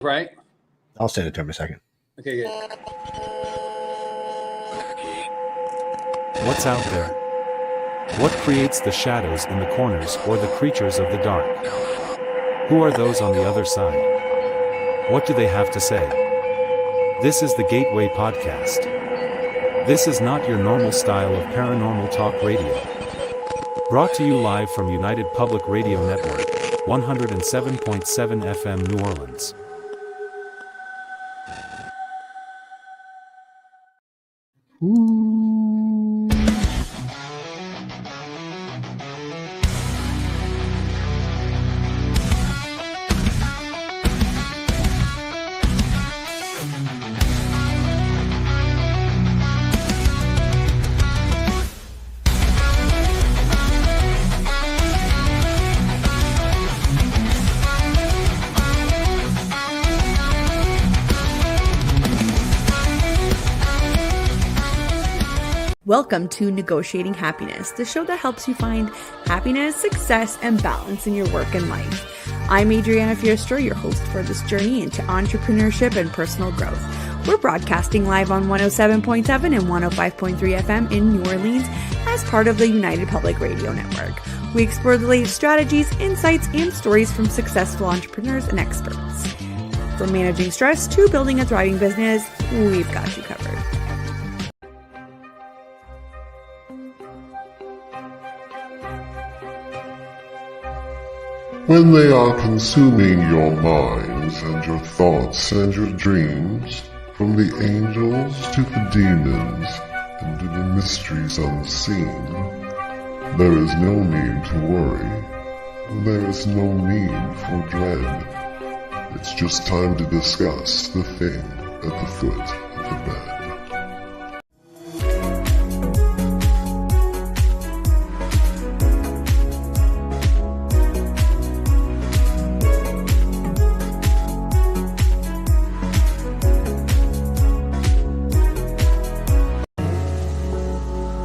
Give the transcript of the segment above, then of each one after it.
Right? I'll send it to him in a second. Okay, good. What's out there? What creates the shadows in the corners or the creatures of the dark? Who are those on the other side? What do they have to say? This is the Gateway Podcast. This is not your normal style of paranormal talk radio. Brought to you live from United Public Radio Network, 107.7 FM New Orleans. Welcome to Negotiating Happiness, the show that helps you find happiness, success, and balance in your work and life. I'm Adriana Fiestra, your host for this journey into entrepreneurship and personal growth. We're broadcasting live on 107.7 and 105.3 FM in New Orleans as part of the United Public Radio Network. We explore the latest strategies, insights, and stories from successful entrepreneurs and experts. From managing stress to building a thriving business, we've got you covered. When they are consuming your minds and your thoughts and your dreams, from the angels to the demons and to the mysteries unseen, there is no need to worry. There is no need for dread. It's just time to discuss the thing at the foot of the bed.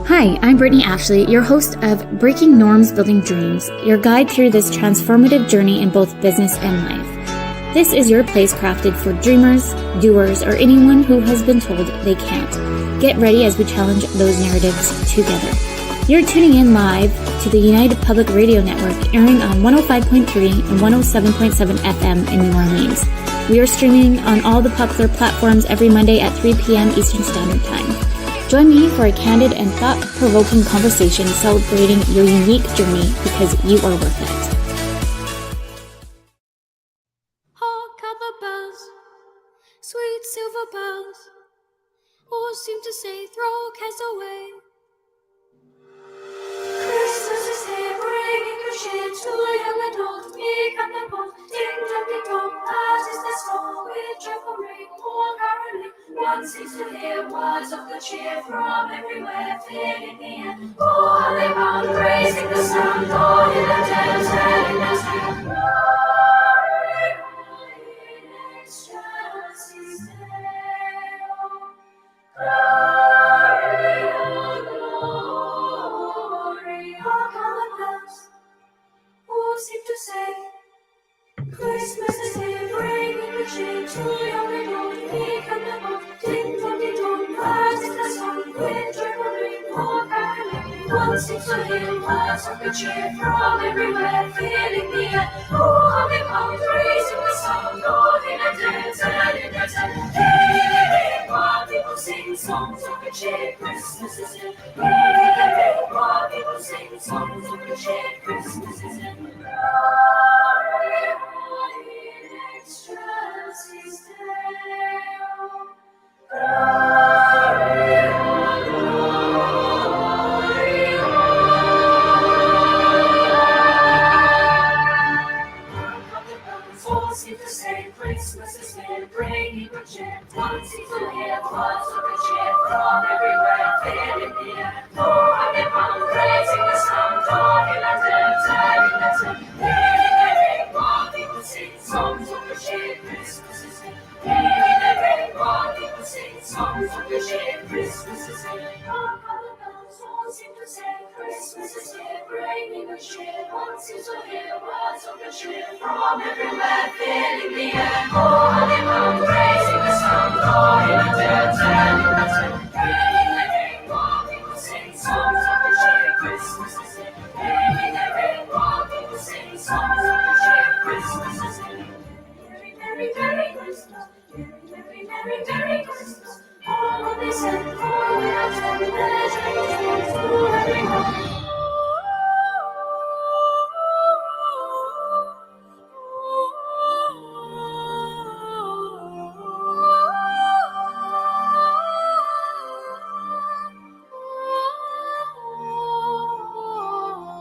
Hi, I'm Brittany Ashley, your host of Breaking Norms, Building Dreams, your guide through this transformative journey in both business and life. This is your place crafted for dreamers, doers, or anyone who has been told they can't. Get ready as we challenge those narratives together. You're tuning in live to the United Public Radio Network, airing on 105.3 and 107.7 FM in New Orleans. We are streaming on all the popular platforms every Monday at 3 p.m. Eastern Standard Time. Join me for a candid and thought-provoking conversation celebrating your unique journey because you are worth it. Hark at the bells, sweet silver bells, all seem to say throw cares away. Christmas is here, bringing good cheer to young and old, meek and the bold. Ding dong ding dong, that is their song, with joyful ring, all caroling. One seems to hear words of good cheer from everywhere, filling the air. Oh, how they bound, raising the sound, all in the dales, telling their sound. Glory, glory, in excelsis Deo. Glory, glory, hark how the bells all seem to say. Christmas is here, bringing the cheer to young and old, meek and the bold. Ding dong ding dong, that is the song, with joyful ring, all caroling. One seems to hear words of good cheer from everywhere, filling the air. Oh, how they pound, raising the sound, all in a dance, and in a tent. Hey, hey, hey, while people sing songs of good cheer, Christmas is here. Hey, hey, hey, while people sing songs of good cheer, Christmas is here. Glory, in excelsis Deo. Glory, glory, all seem to say Christmas is here, bringing good cheer. One seems to hear words of good cheer from everywhere, filling the air. Oh, how they pound, raising the sound, all in a dance, telling their sound. Hey, hey, hey, while people sing songs of good cheer, Christmas is here. Hey, hey, hey, while people sing songs of good cheer, Christmas is here. Hark how the bells all seem to say Christmas Christmas is here, bringing good cheer. Once you to hear words of good cheer from everywhere, filling the air. Oh, honeymoon, raising the sound, blowing a dead telling the tale. Ringing the ring, walking to sing songs of good cheer. Christmas is here. Ringing the ring, walking to sing songs of good cheer. Christmas is here. Merry, merry, merry Christmas. Merry, merry, merry Christmas. All of this and all without any pleasure to everyone.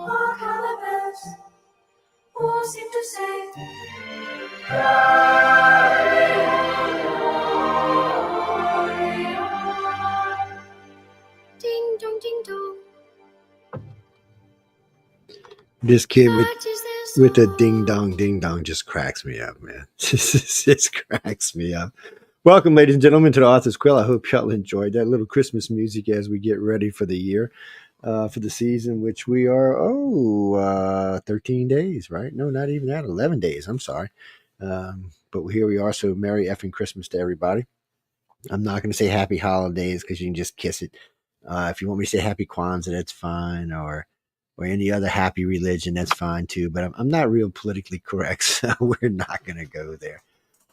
Hark how the bells all seem to say, ding dong, ding dong. This kid with That is their with the song. ding dong just cracks me up, man. Just cracks me up. Welcome, ladies and gentlemen, to the Authors Quill. I hope y'all enjoyed that little Christmas music as we get ready for the year, for the season, which we are 13 days, right? No, not even that, 11 days. I'm sorry, but here we are. So Merry effing Christmas to everybody. I'm not going to say Happy Holidays because you can just kiss it. If you want me to say Happy Kwanzaa, that's fine, or any other happy religion, that's fine too. But I'm not real politically correct, so we're not going to go there.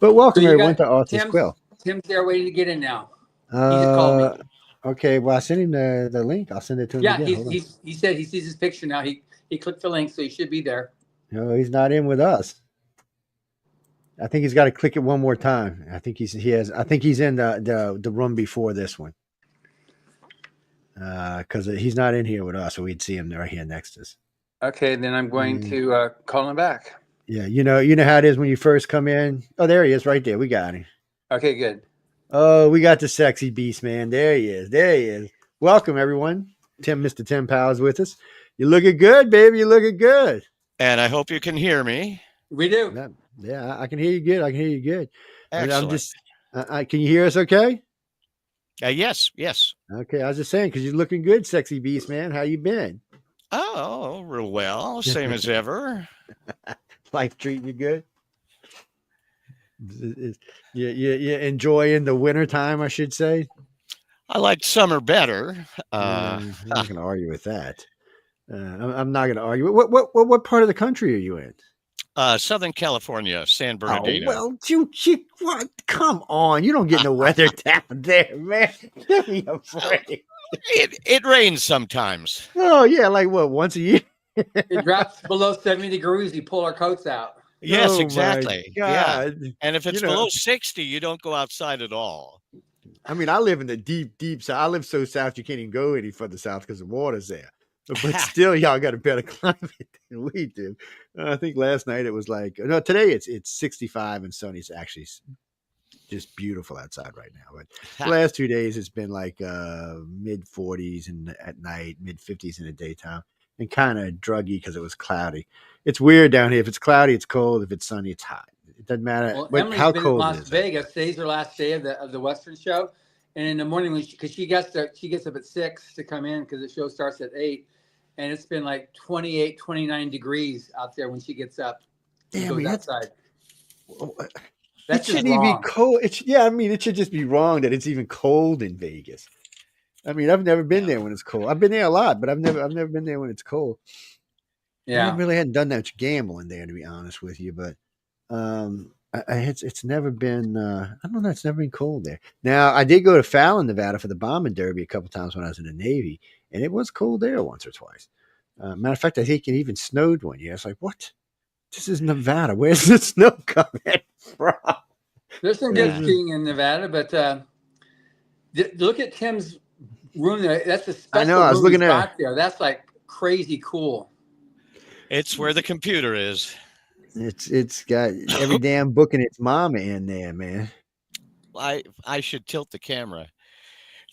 But welcome So you everyone got to Authors Quill. Tim's there waiting to get in now. He just called me. Okay, well I sent him the link. I'll send it to him Yeah, again. Hold on. he said he sees his picture now. He clicked the link, so he should be there. No, he's not in with us. I think he's got to click it one more time. I think he's in the room before this one. Because he's not in here with us, so we'd see him right here next to us. Okay, then I'm going to call him back. Yeah, you know how it is when you first come in. Oh, there he is, right there. We got him. Okay, good. Oh, we got the sexy beast, man. There he is. There he is. Welcome, everyone. Mr. Tim Powell's with us. You looking good, baby. You looking good. And I hope you can hear me. We do. Yeah, I can hear you good. I can hear you good. Excellent. I'm just, can you hear us okay? Yes. Okay, I was just saying, because you're looking good, sexy beast, man. How you been? Oh, real well. Same as ever. Life treating you good? You enjoying the winter time, I should say? I like summer better. I'm not going to argue with that. I'm not going to argue. What part of the country are you in? Southern California, San Bernardino. Oh, well, what? Come on. You don't get no weather down there, man. Give me a break. It rains sometimes. Oh, yeah, like what, once a year? It drops below 70 degrees. We pull our coats out. Yes, Oh, my exactly. Yeah. God. And if it's You know. below 60, you don't go outside at all. I mean, I live in the deep south. I live so south you can't even go any further south because the water's there. But still, y'all got a better climate than we do. I think last night it was today it's 65 and sunny. It's actually just beautiful outside right now. But the last 2 days it's been like mid 40s and at night, mid 50s in the daytime, and kind of druggy because it was cloudy. It's weird down here. If it's cloudy, it's cold. If it's sunny, it's hot. It doesn't matter. Well, But Emily's how been cold in Las is it? Vegas. Today's her last day of the Western show, and in the morning because she gets up at 6 to come in because the show starts at 8, and it's been like 28, 29 degrees out there when she gets up. And Damn, goes man, outside. It That's just shouldn't even be wrong. cold. It should just be wrong that it's even cold in Vegas. I mean, I've never been there when it's cold. I've been there a lot, but I've never been there when it's cold. Yeah. I really hadn't done that much gambling there, to be honest with you. But it's never been. I don't know. It's never been cold there. Now, I did go to Fallon, Nevada, for the bombing derby a couple times when I was in the Navy, and it was cold there once or twice. Matter of fact, I think it even snowed one year. I was like, "What? This is Nevada. Where's the snow coming from?" There's some good Yeah. skiing in Nevada, but look at Tim's room there. That's a special I know, I was room looking he's at got there. That's like crazy cool. It's where the computer is. It's got every damn book and its mama in there, man. I should tilt the camera.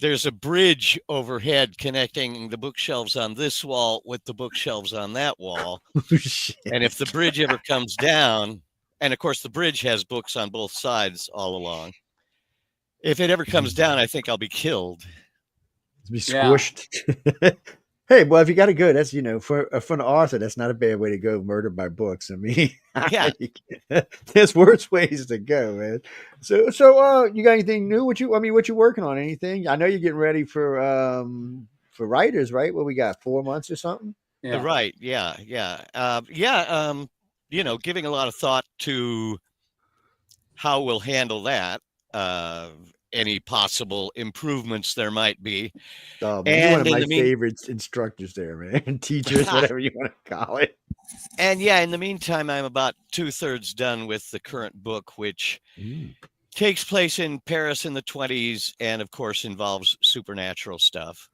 There's a bridge overhead connecting the bookshelves on this wall with the bookshelves on that wall. Oh, shit. And if the bridge ever comes down, and of course the bridge has books on both sides all along. If it ever comes down, I think I'll be killed. Be Yeah. squished. Hey, well, if you got to go, that's for an author, that's not a bad way to go. Murder by books. I mean, Yeah. there's worse ways to go, man. So, you got anything new? What you working on? Anything? I know you're getting ready for writers, right? What we got, 4 months or something? Yeah. Right. Yeah. Yeah. Giving a lot of thought to how we'll handle that. Any possible improvements there might be. Oh man, you're one And of in my the mean, favorite instructors there, man. Teachers, whatever you want to call it. and yeah, in the meantime, I'm about 2/3 done with the current book, which takes place in Paris in the 20s, and of course involves supernatural stuff.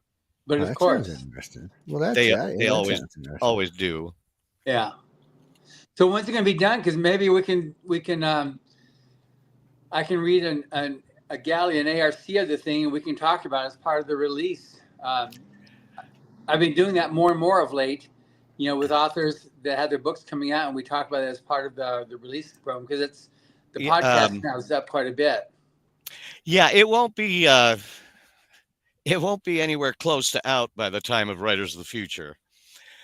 But Oh, of that course, sounds interesting. Well, that's They yeah, they that always sounds interesting. always do. yeah. So when's it going to be done? Because maybe we can I can read a galley, an ARC of the thing, and we can talk about it as part of the release. I've been doing that more and more of late, with authors that have their books coming out, and we talk about it as part of the release program, because it's the Yeah, podcast now is up quite a bit. Yeah, it won't be anywhere close to out by the time of Writers of the Future.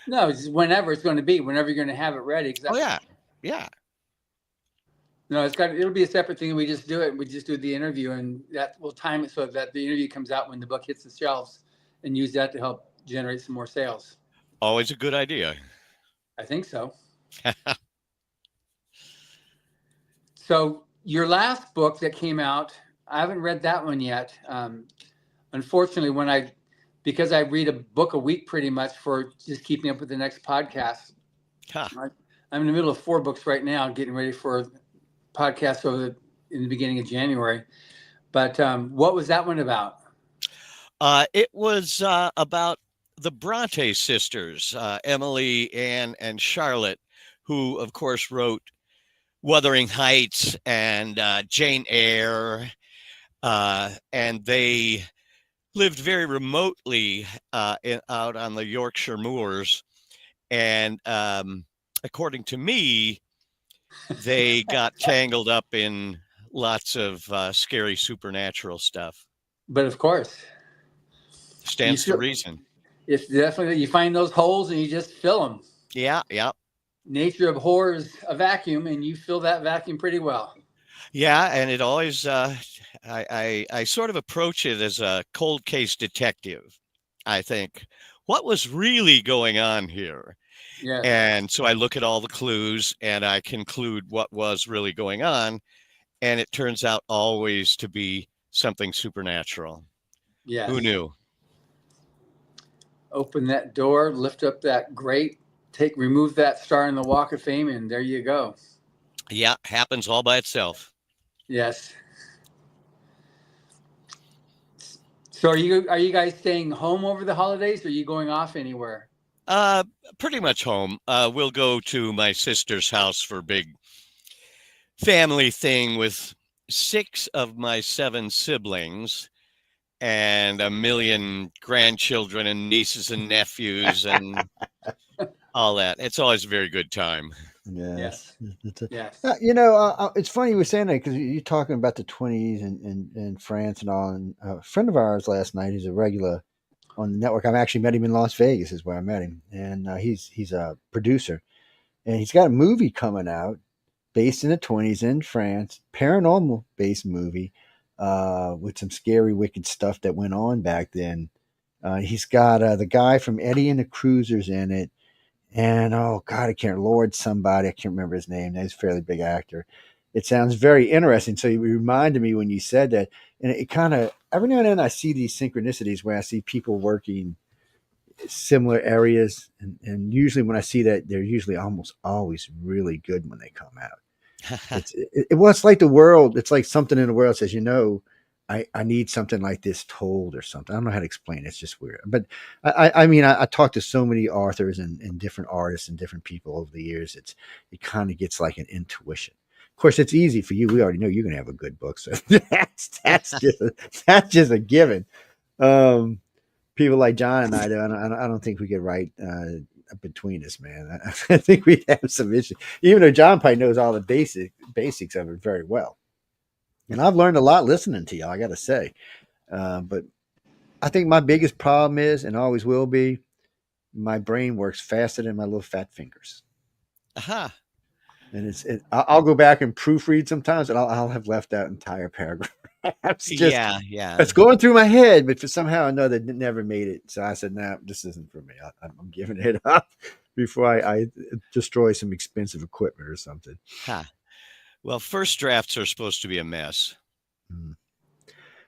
No, it's whenever it's going to be, whenever you're going to have it ready. Oh yeah. No, it'll be a separate thing. We just do it. We just do the interview, and that will time it so that the interview comes out when the book hits the shelves, and use that to help generate some more sales. Always a good idea. I think so. So your last book that came out, I haven't read that one yet. Unfortunately, because I read a book a week pretty much for just keeping up with the next podcast. Huh. I'm in the middle of 4 books right now, getting ready for podcast in the beginning of January. But what was that one about? It was about the Bronte sisters, Emily, Anne, and Charlotte, who, of course, wrote Wuthering Heights and Jane Eyre, and they lived very remotely out on the Yorkshire moors. And according to me, they got tangled up in lots of scary supernatural stuff. But of course, Stands to reason. It's definitely, you find those holes and you just fill them. Yeah. Nature abhors a vacuum, and you fill that vacuum pretty well. Yeah, and it always, I sort of approach it as a cold case detective. I think, what was really going on here? Yeah. And so I look at all the clues and I conclude what was really going on. And it turns out always to be something supernatural. Yeah. Who knew? Open that door, lift up that grate, remove that star in the Walk of Fame, and there you go. Yeah, happens all by itself. Yes. So are you guys staying home over the holidays, or are you going off anywhere? Pretty much home. We'll go to my sister's house for a big family thing with 6 of my 7 siblings and a million grandchildren and nieces and nephews and all that. It's always a very good time. Yes. Yes. It's funny you were saying that, because you're talking about the 20s and France and all. And a friend of ours last night, he's a regular on the network. I've actually met him in Las Vegas, is where I met him. And he's a producer. And he's got a movie coming out based in the 20s in France, paranormal-based movie with some scary, wicked stuff that went on back then. He's got the guy from Eddie and the Cruisers in it. And oh God, I can't remember his name. He's a fairly big actor. It sounds very interesting. So you reminded me when you said that, and it kind of, every now and then I see these synchronicities where I see people working similar areas, and usually when I see that, they're usually almost always really good when they come out. It's like the world. It's like something in the world says, I need something like this told or something. I don't know how to explain it. It's just weird. But I talked to so many authors and different artists and different people over the years. It kind of gets like an intuition. Of course, it's easy for you. We already know you're going to have a good book. So that's just a given. People like John and I don't think we could write between us, man. I think we'd have some issues. Even though John probably knows all the basics of it very well. And I've learned a lot listening to y'all, I got to say. But I think my biggest problem is, and always will be, my brain works faster than my little fat fingers. Aha. And I'll go back and proofread sometimes, and I'll have left out entire paragraphs. Yeah. It's going through my head, but for somehow or another, it never made it. So I said, "No, this isn't for me. I'm giving it up before I destroy some expensive equipment or something." Ha. Well, first drafts are supposed to be a mess.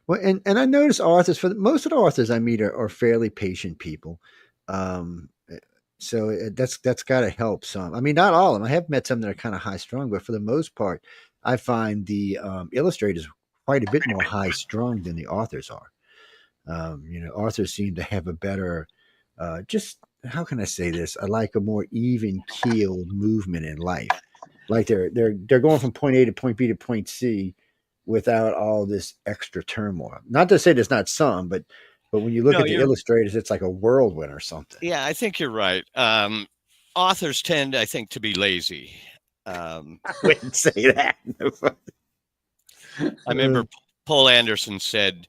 Well, and I notice authors, most of the authors I meet are fairly patient people. So that's got to help some. I mean, not all of them. I have met some that are kind of high strung, but for the most part, I find the illustrators quite a bit more high strung than the authors are. Authors seem to have a better, just how can I say this? I like a more even keeled movement in life. Like they're going from point A to point B to point C without all this extra turmoil. Not to say there's not some, but when you look at the illustrators, it's like a whirlwind or something. Yeah, I think you're right. Authors tend, I think, to be lazy. I wouldn't say that. I remember Paul Anderson said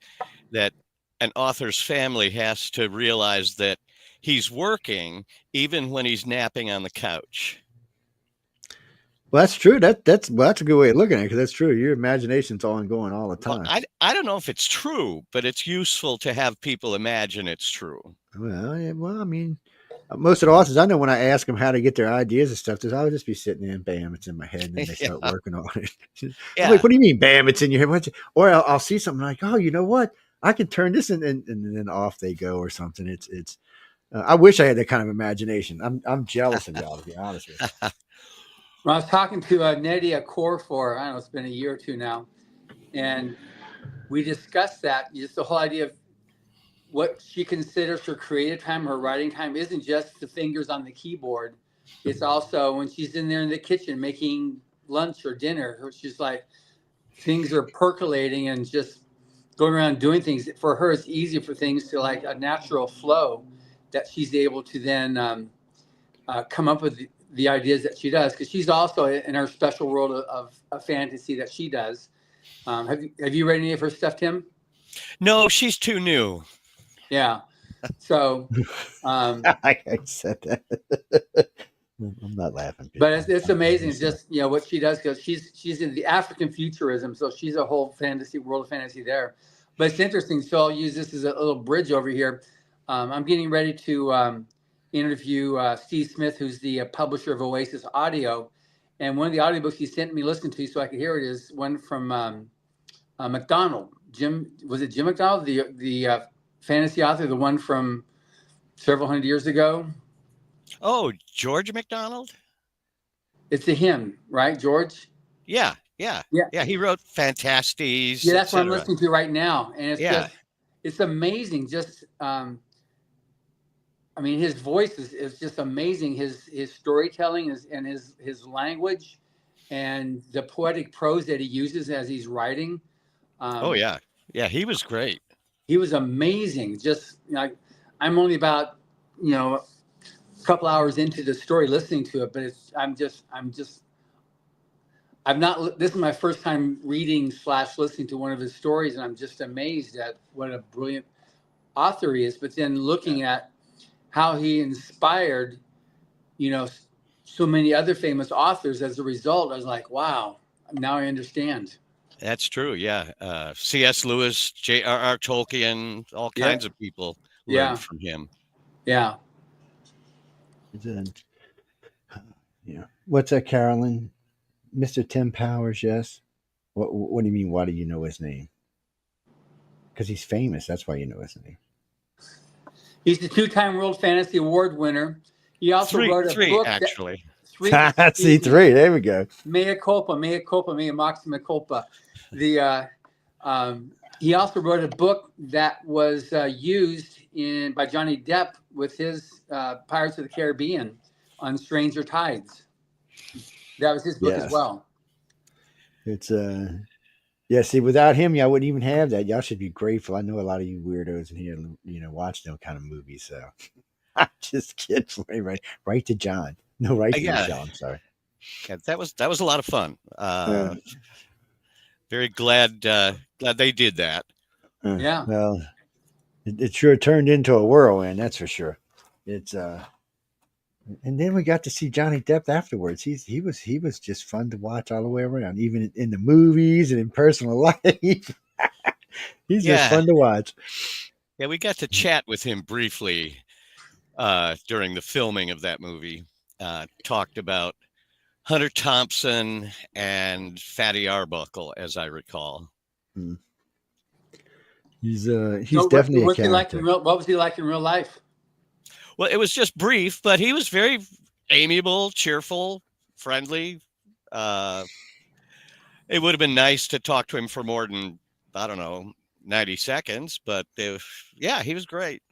that an author's family has to realize that he's working even when he's napping on the couch. Well, that's true. That's a good way of looking at it, because that's true. Your imagination's ongoing all the time. Well, I don't know if it's true, but it's useful to have people imagine it's true. Well, yeah, I mean, most of the authors I know, when I ask them how to get their ideas and stuff, I'll just be sitting there and bam, it's in my head, and then they start working on it. I'm like, what do you mean, bam, it's in your head? Or I'll see something like, oh, you know what? I can turn this and then off they go or something. It's. I wish I had that kind of imagination. I'm jealous of y'all, to be honest with you. Well, I was talking to Nedia Corfor, I don't know, it's been a year or two now, and we discussed that, just the whole idea of what she considers her creative time, her writing time isn't just the fingers on the keyboard. It's also when she's in there in the kitchen making lunch or dinner. She's like, things are percolating and just going around doing things. For her, it's easier for things to like a natural flow that she's able to then come up with the ideas that she does, because she's also in her special world of fantasy that she does. Have you read any of her stuff, Tim? No, she's too new. Yeah. So I said that. I'm not laughing. But it's amazing just what she does, because she's in the African futurism, so she's a whole fantasy world of fantasy there. But it's interesting. So I'll use this as a little bridge over here. I'm getting ready to interview Steve Smith, who's the publisher of Oasis Audio, and one of the audiobooks he sent me to listen to so I could hear it is one from McDonald. Jim McDonald, the fantasy author, the one from several hundred years ago? Oh, George MacDonald? It's a hymn, right, George? Yeah. He wrote Fantasties. Yeah, that's what I'm listening to right now, and it's amazing. Just I mean, his voice is just amazing. His storytelling and his language and the poetic prose that he uses as he's writing. He was great. He was amazing. Just I'm only about a couple hours into the story listening to it, but this is my first time reading / listening to one of his stories, and I'm just amazed at what a brilliant author he is. But then looking at how he inspired, so many other famous authors as a result, I was like, wow, now I understand. That's true. Yeah. C.S. Lewis, J.R.R. Tolkien, all kinds of people learned from him. Yeah. What's that, Carolyn? Mr. Tim Powers, yes. What do you mean? Why do you know his name? Because he's famous. That's why you know his name. He's the 2-time World Fantasy Award winner. He also wrote a book. Actually. Three. There we go. Mea culpa, mea maxima culpa. He also wrote a book that was used by Johnny Depp with his Pirates of the Caribbean on Stranger Tides. That was his book as well. It's see, without him, y'all wouldn't even have that. Y'all should be grateful. I know a lot of you weirdos in here, watch them kind of movies. So I'm just kidding. Right to John. No, right to John. Sorry. Yeah, that was a lot of fun. Very glad they did that. Yeah. Well, it sure turned into a whirlwind. That's for sure. It's and then we got to see Johnny Depp afterwards. He was just fun to watch all the way around, even in the movies and in personal life. He's just Yeah. fun to watch. Yeah, we got to chat with him briefly during the filming of that movie. Talked about Hunter Thompson and Fatty Arbuckle, as I recall. He's So definitely a what's he like character. what was he like in real life? Well, it was just brief, but he was very amiable, cheerful, friendly. It would have been nice to talk to him for more than, I don't know, 90 seconds, but yeah, he was great.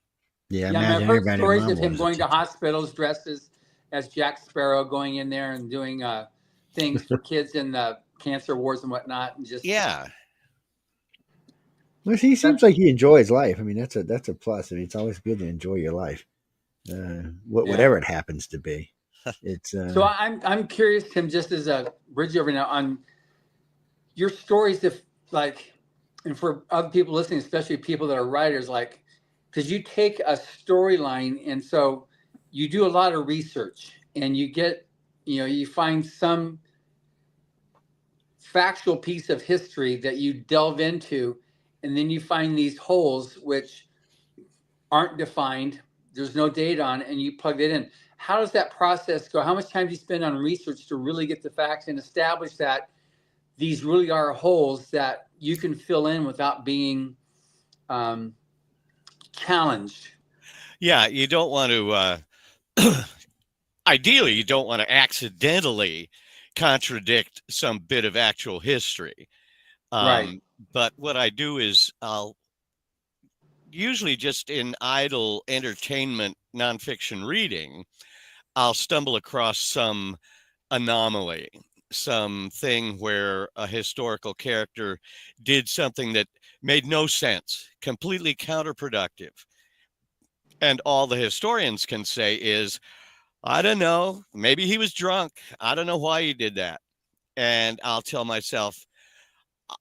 Yeah, Yeah, I mean, imagine I've heard everybody stories around of him was going to hospitals dressed as Jack Sparrow, going in there and doing things for kids in the cancer wards and whatnot, and just Yeah. Well, he seems like he enjoys life. I mean, that's a plus. I mean, it's always good to enjoy your life, whatever it happens to be. It's So I'm curious, Tim, just as a bridge over now on your stories, if like, and for other people listening, especially people that are writers, like, because you take a storyline and so you do a lot of research and you get, you find some factual piece of history that you delve into, and then you find these holes which aren't defined. There's no data on it, and you plug it in. How does that process go? How much time do you spend on research to really get the facts and establish that these really are holes that you can fill in without being challenged? Yeah, you don't want to, ideally, you don't want to accidentally contradict some bit of actual history. Right. But what I do is I'll usually just in idle entertainment nonfiction reading, I'll stumble across some anomaly, something where a historical character did something that made no sense, completely counterproductive. And all the historians can say is, I don't know, maybe he was drunk. I don't know why he did that. And I'll tell myself,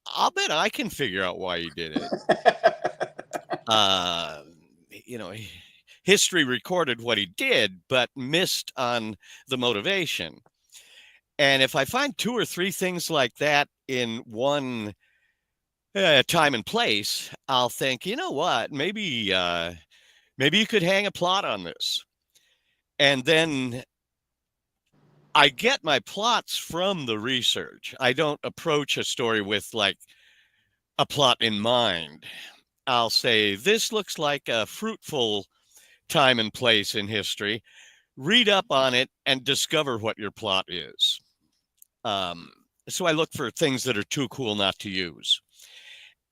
I'll bet I can figure out why he did it. History recorded what he did, but missed on the motivation. And if I find two or three things like that in one time and place, I'll think, you know what, maybe you could hang a plot on this. And then I get my plots from the research. I don't approach a story with like a plot in mind. I'll say, this looks like a fruitful time and place in history. Read up on it and discover what your plot is. So I look for things that are too cool not to use.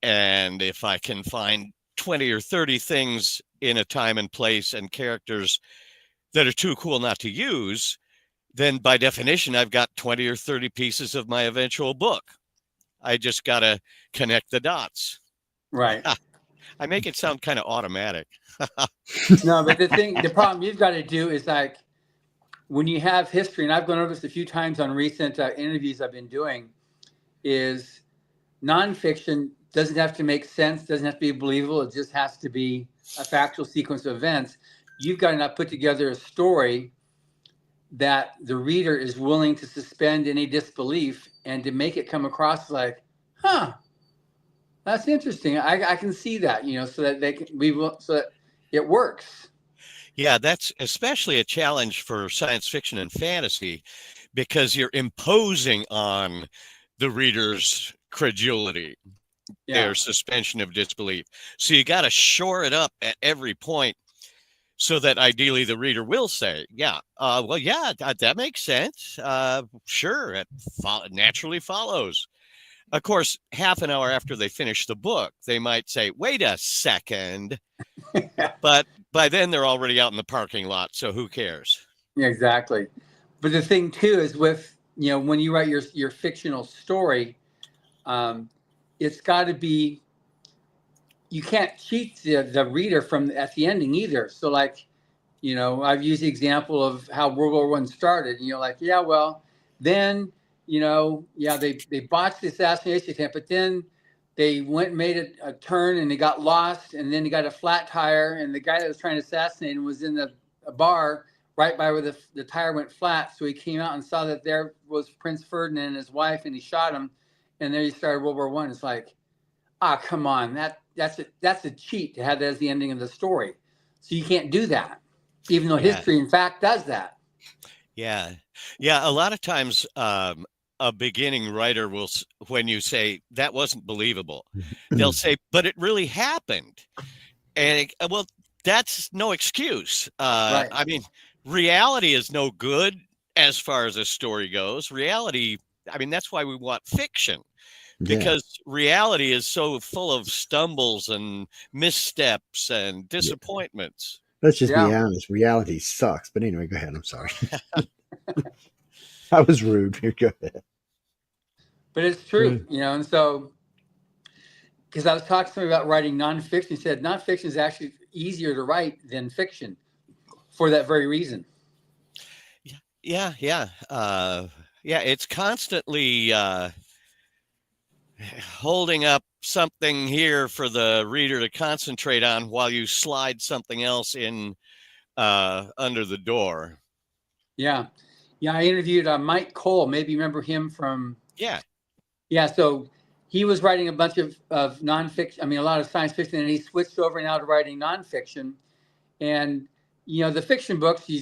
And if I can find 20 or 30 things in a time and place and characters that are too cool not to use, then by definition, I've got 20 or 30 pieces of my eventual book. I just got to connect the dots. Right. I make it sound kind of automatic. No, but the problem you've got to do is like when you have history, and I've gone over this a few times on recent interviews I've been doing, is nonfiction doesn't have to make sense, doesn't have to be believable. It just has to be a factual sequence of events. You've got to now put together a story that the reader is willing to suspend any disbelief and to make it come across like, that's interesting. I can see that, so that so that it works. Yeah, that's especially a challenge for science fiction and fantasy because you're imposing on the reader's credulity, their suspension of disbelief. So you got to shore it up at every point so that ideally the reader will say, that makes sense. Sure, it naturally follows. Of course, half an hour after they finish the book, they might say, wait a second. But by then they're already out in the parking lot. So who cares? Yeah, exactly. But the thing too is with, when you write your fictional story, it's got to be, you can't cheat the reader from at the ending either. So like, I've used the example of how World War I started. Then, they botched the assassination attempt, but then they went and made a turn and they got lost, and then they got a flat tire, and the guy that was trying to assassinate him was in the a bar right by where the tire went flat. So he came out and saw that there was Prince Ferdinand and his wife, and he shot him. And there you started World War I. It's like, come on, that's a cheat to have that as the ending of the story. So you can't do that, even though history, in fact, does that. Yeah. A lot of times, a beginning writer will, when you say that wasn't believable, they'll say, but it really happened. And well, that's no excuse. Right. I mean, reality is no good as far as a story goes. Reality, I mean, that's why we want fiction, because reality is so full of stumbles and missteps and disappointments. Let's just be honest. Reality sucks. But anyway, go ahead. I'm sorry. I was rude. Go ahead. But it's true, and so, because I was talking to somebody about writing nonfiction, he said nonfiction is actually easier to write than fiction for that very reason. Yeah. It's constantly holding up something here for the reader to concentrate on while you slide something else in under the door. Yeah. I interviewed Mike Cole. Maybe you remember him from. Yeah. So he was writing a bunch of nonfiction. I mean, a lot of science fiction, and he switched over now to writing nonfiction. And the fiction books, you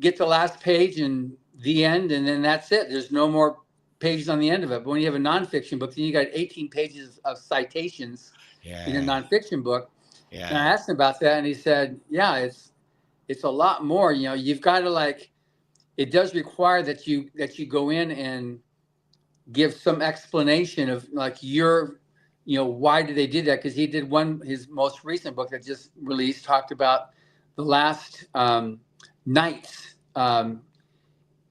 get the last page and the end, and then that's it. There's no more pages on the end of it. But when you have a nonfiction book, then you got 18 pages of citations in a nonfiction book. Yeah. And I asked him about that, and he said, it's a lot more. You've got to it does require that you go in and give some explanation of why did they do that? Because he did his most recent book that just released talked about the last knights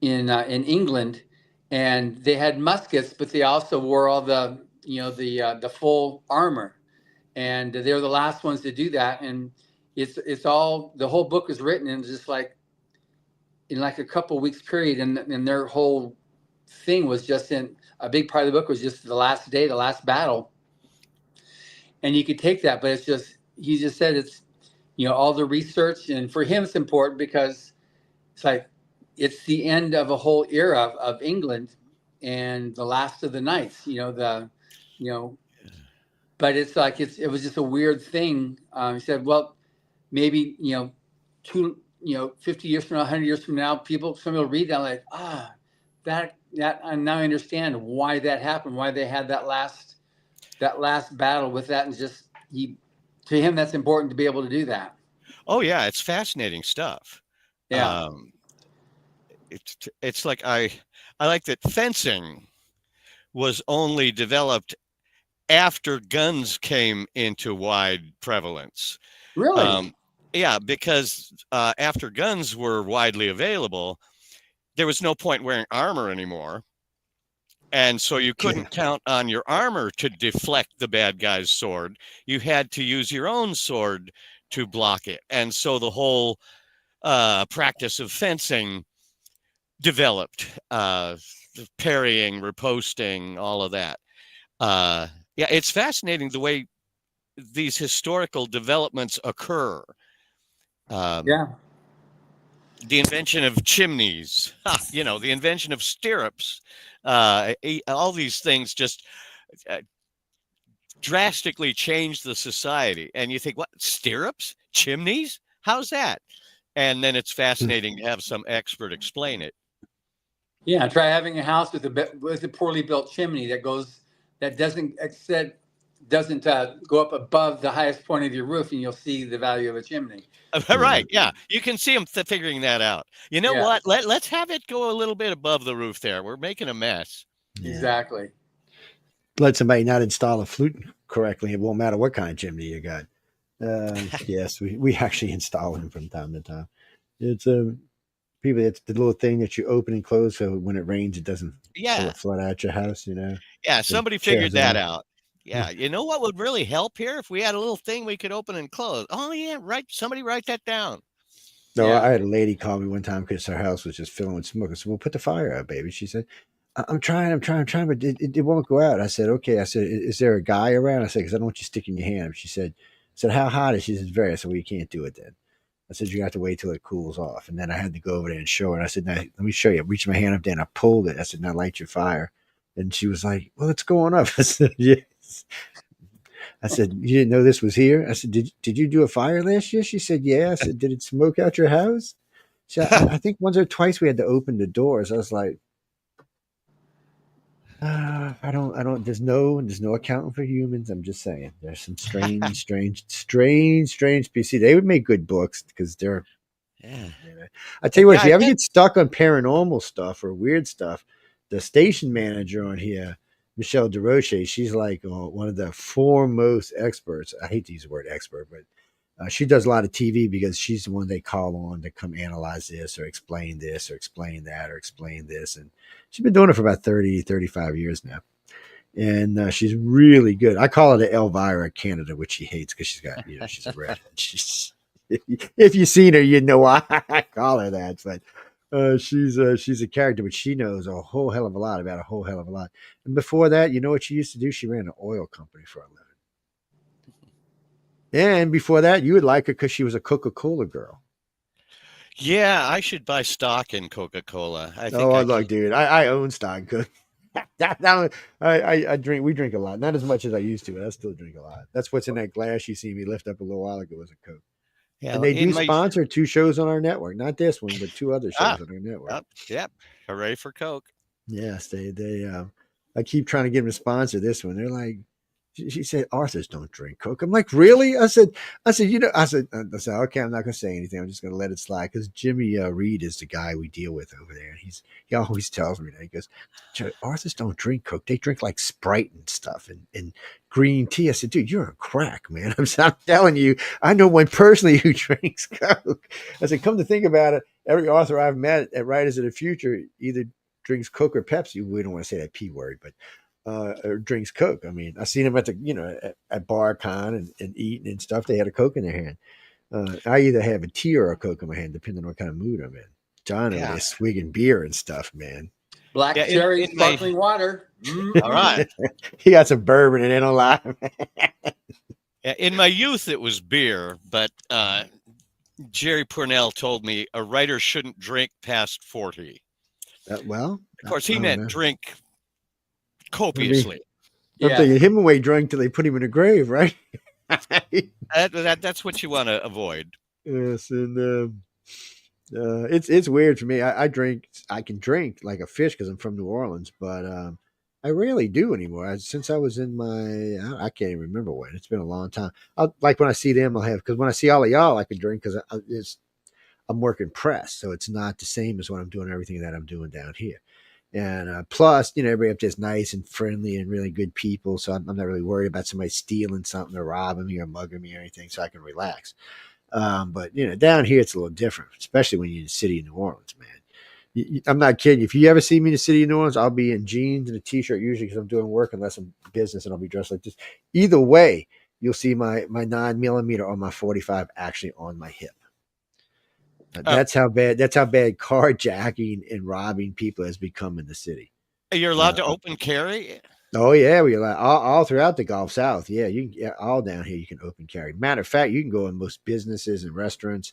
in England, and they had muskets, but they also wore all the full armor, and they're the last ones to do that. And it's all, the whole book is written in just in a couple weeks period, and their whole thing was just in a big part of the book was just the last day, the last battle. And you could take that, but it's just, he just said it's, all the research, and for him it's important because it's it's the end of a whole era of England and the last of the knights, but it's it was just a weird thing. He said, well, maybe, 50 years from now, 100 years from now, somebody will read that that and now I understand why that happened, why they had that last battle with that, and just to him that's important to be able to do that. Oh yeah, it's fascinating stuff. Yeah. It's like I like that fencing was only developed after guns came into wide prevalence. Really? Yeah, because after guns were widely available, there was no point wearing armor anymore. And so you couldn't count on your armor to deflect the bad guy's sword. You had to use your own sword to block it. And so the whole practice of fencing developed, parrying, riposting, all of that. It's fascinating the way these historical developments occur. The invention of chimneys, the invention of stirrups, all these things just drastically changed the society. And you think, what, stirrups, chimneys? How's that? And then it's fascinating to have some expert explain it. Yeah, try having a house with a poorly built chimney that doesn't go up above the highest point of your roof, and you'll see the value of a chimney. Right. Yeah. You can see them figuring that out. You know what? Let's have it go a little bit above the roof there. We're making a mess. Yeah. Exactly. Let somebody not install a flute correctly. It won't matter what kind of chimney you got. Yes, we actually install them from time to time. It's people. It's the little thing that you open and close, so when it rains, it doesn't flood out your house. Yeah, somebody figured that out. Yeah, you know what would really help here if we had a little thing we could open and close. Oh yeah, right. Somebody write that down. No, I had a lady call me one time because her house was just filling with smoke. I said, "Well, put the fire out, baby." She said, I'm trying, but it won't go out. I said, "Okay." I said, "Is there a guy around?" I said, "Because I don't want you sticking your hand." She said, "How hot is it?" She said, "Very." I said, "Well, you can't do it then." I said, you have to wait till it cools off. And then I had to go over there and show her. And I said, now, let me show you. I reached my hand up there and I pulled it. I said, now light your fire. And she was like, well, it's going up. I said, yes. I said, you didn't know this was here? I said, did you do a fire last year? She said, yeah. I said, did it smoke out your house? She said, I think once or twice we had to open the doors. I was like, I don't, there's no accounting for humans. I'm just saying there's some strange PC. They would make good books because they're, Yeah. I tell you what, Yeah, if you ever get stuck on paranormal stuff or weird stuff, the station manager on here, Michelle DeRoche, she's like one of the foremost experts. I hate to use the word expert, but she does a lot of TV because she's the one they call on to come analyze this or explain that or explain this. And she's been doing it for about 30, 35 years now. And she's really good. I call her the Elvira of Canada, which she hates because she's got, she's a redhead. If you've seen her, you know why I call her that. But she's a character, but she knows a whole hell of a lot about a whole hell of a lot. And before that, you know what she used to do? She ran an oil company for a living. And before that, you would like her because she was a Coca-Cola girl. Yeah, I should buy stock in Coca-Cola. I think Look, dude, I own stock. I drink. We drink a lot, not as much as I used to, but I still drink a lot. That's what's in that glass you see me lift up a little while ago was a Coke. Yeah, And they do sponsor 2 shows on our network, not this one, but 2 other shows on our network. Yep. Hooray for Coke. Yes, they. I keep trying to get them to sponsor this one. They're like, she said, Authors don't drink Coke. I'm like, really? I said, I said, okay, I'm not going to say anything. I'm just going to let it slide because Jimmy Reed is the guy we deal with over there. And he always tells me that. He goes, Authors don't drink Coke. They drink like Sprite and stuff and green tea. I said, dude, you're a crack, man. I'm telling you, I know one personally who drinks Coke. I said, come to think about it, every author I've met at Writers of the Future either drinks Coke or Pepsi. We don't want to say that P word, but or drinks Coke. I mean, I've seen them at the, at BarCon and eating and stuff. They had a Coke in their hand. I either have a tea or a Coke in my hand, depending on what kind of mood I'm in. John over there swigging beer and stuff, man. Black cherry, sparkling water. All right. He got some bourbon and they don't lie. In my youth, it was beer, but Jerry Purnell told me a writer shouldn't drink past 40. Well, of course, he meant drink copiously. I'm thinking Hemingway drank till they put him in a grave, right? That's what you want to avoid. Yes, and it's weird for me. I can drink like a fish because I'm from New Orleans, but I rarely do anymore. Since I was in I can't even remember when. It's been a long time. Like when I see them, I'll have, because when I see all of y'all, I can drink because I'm working press, so it's not the same as when I'm doing everything that I'm doing down here. And plus, everybody up there is nice and friendly and really good people. So I'm not really worried about somebody stealing something or robbing me or mugging me or anything, so I can relax. But, down here, it's a little different, especially when you're in the city of New Orleans, man. I'm not kidding. If you ever see me in the city of New Orleans, I'll be in jeans and a T-shirt usually because I'm doing work unless I'm business and I'll be dressed like this. Either way, you'll see my 9mm or my 45 actually on my hip. That's how bad carjacking and robbing people has become in the city. You're allowed to open carry? Oh yeah, we're allowed all throughout the Gulf South. Yeah, all down here you can open carry. Matter of fact, you can go in most businesses and restaurants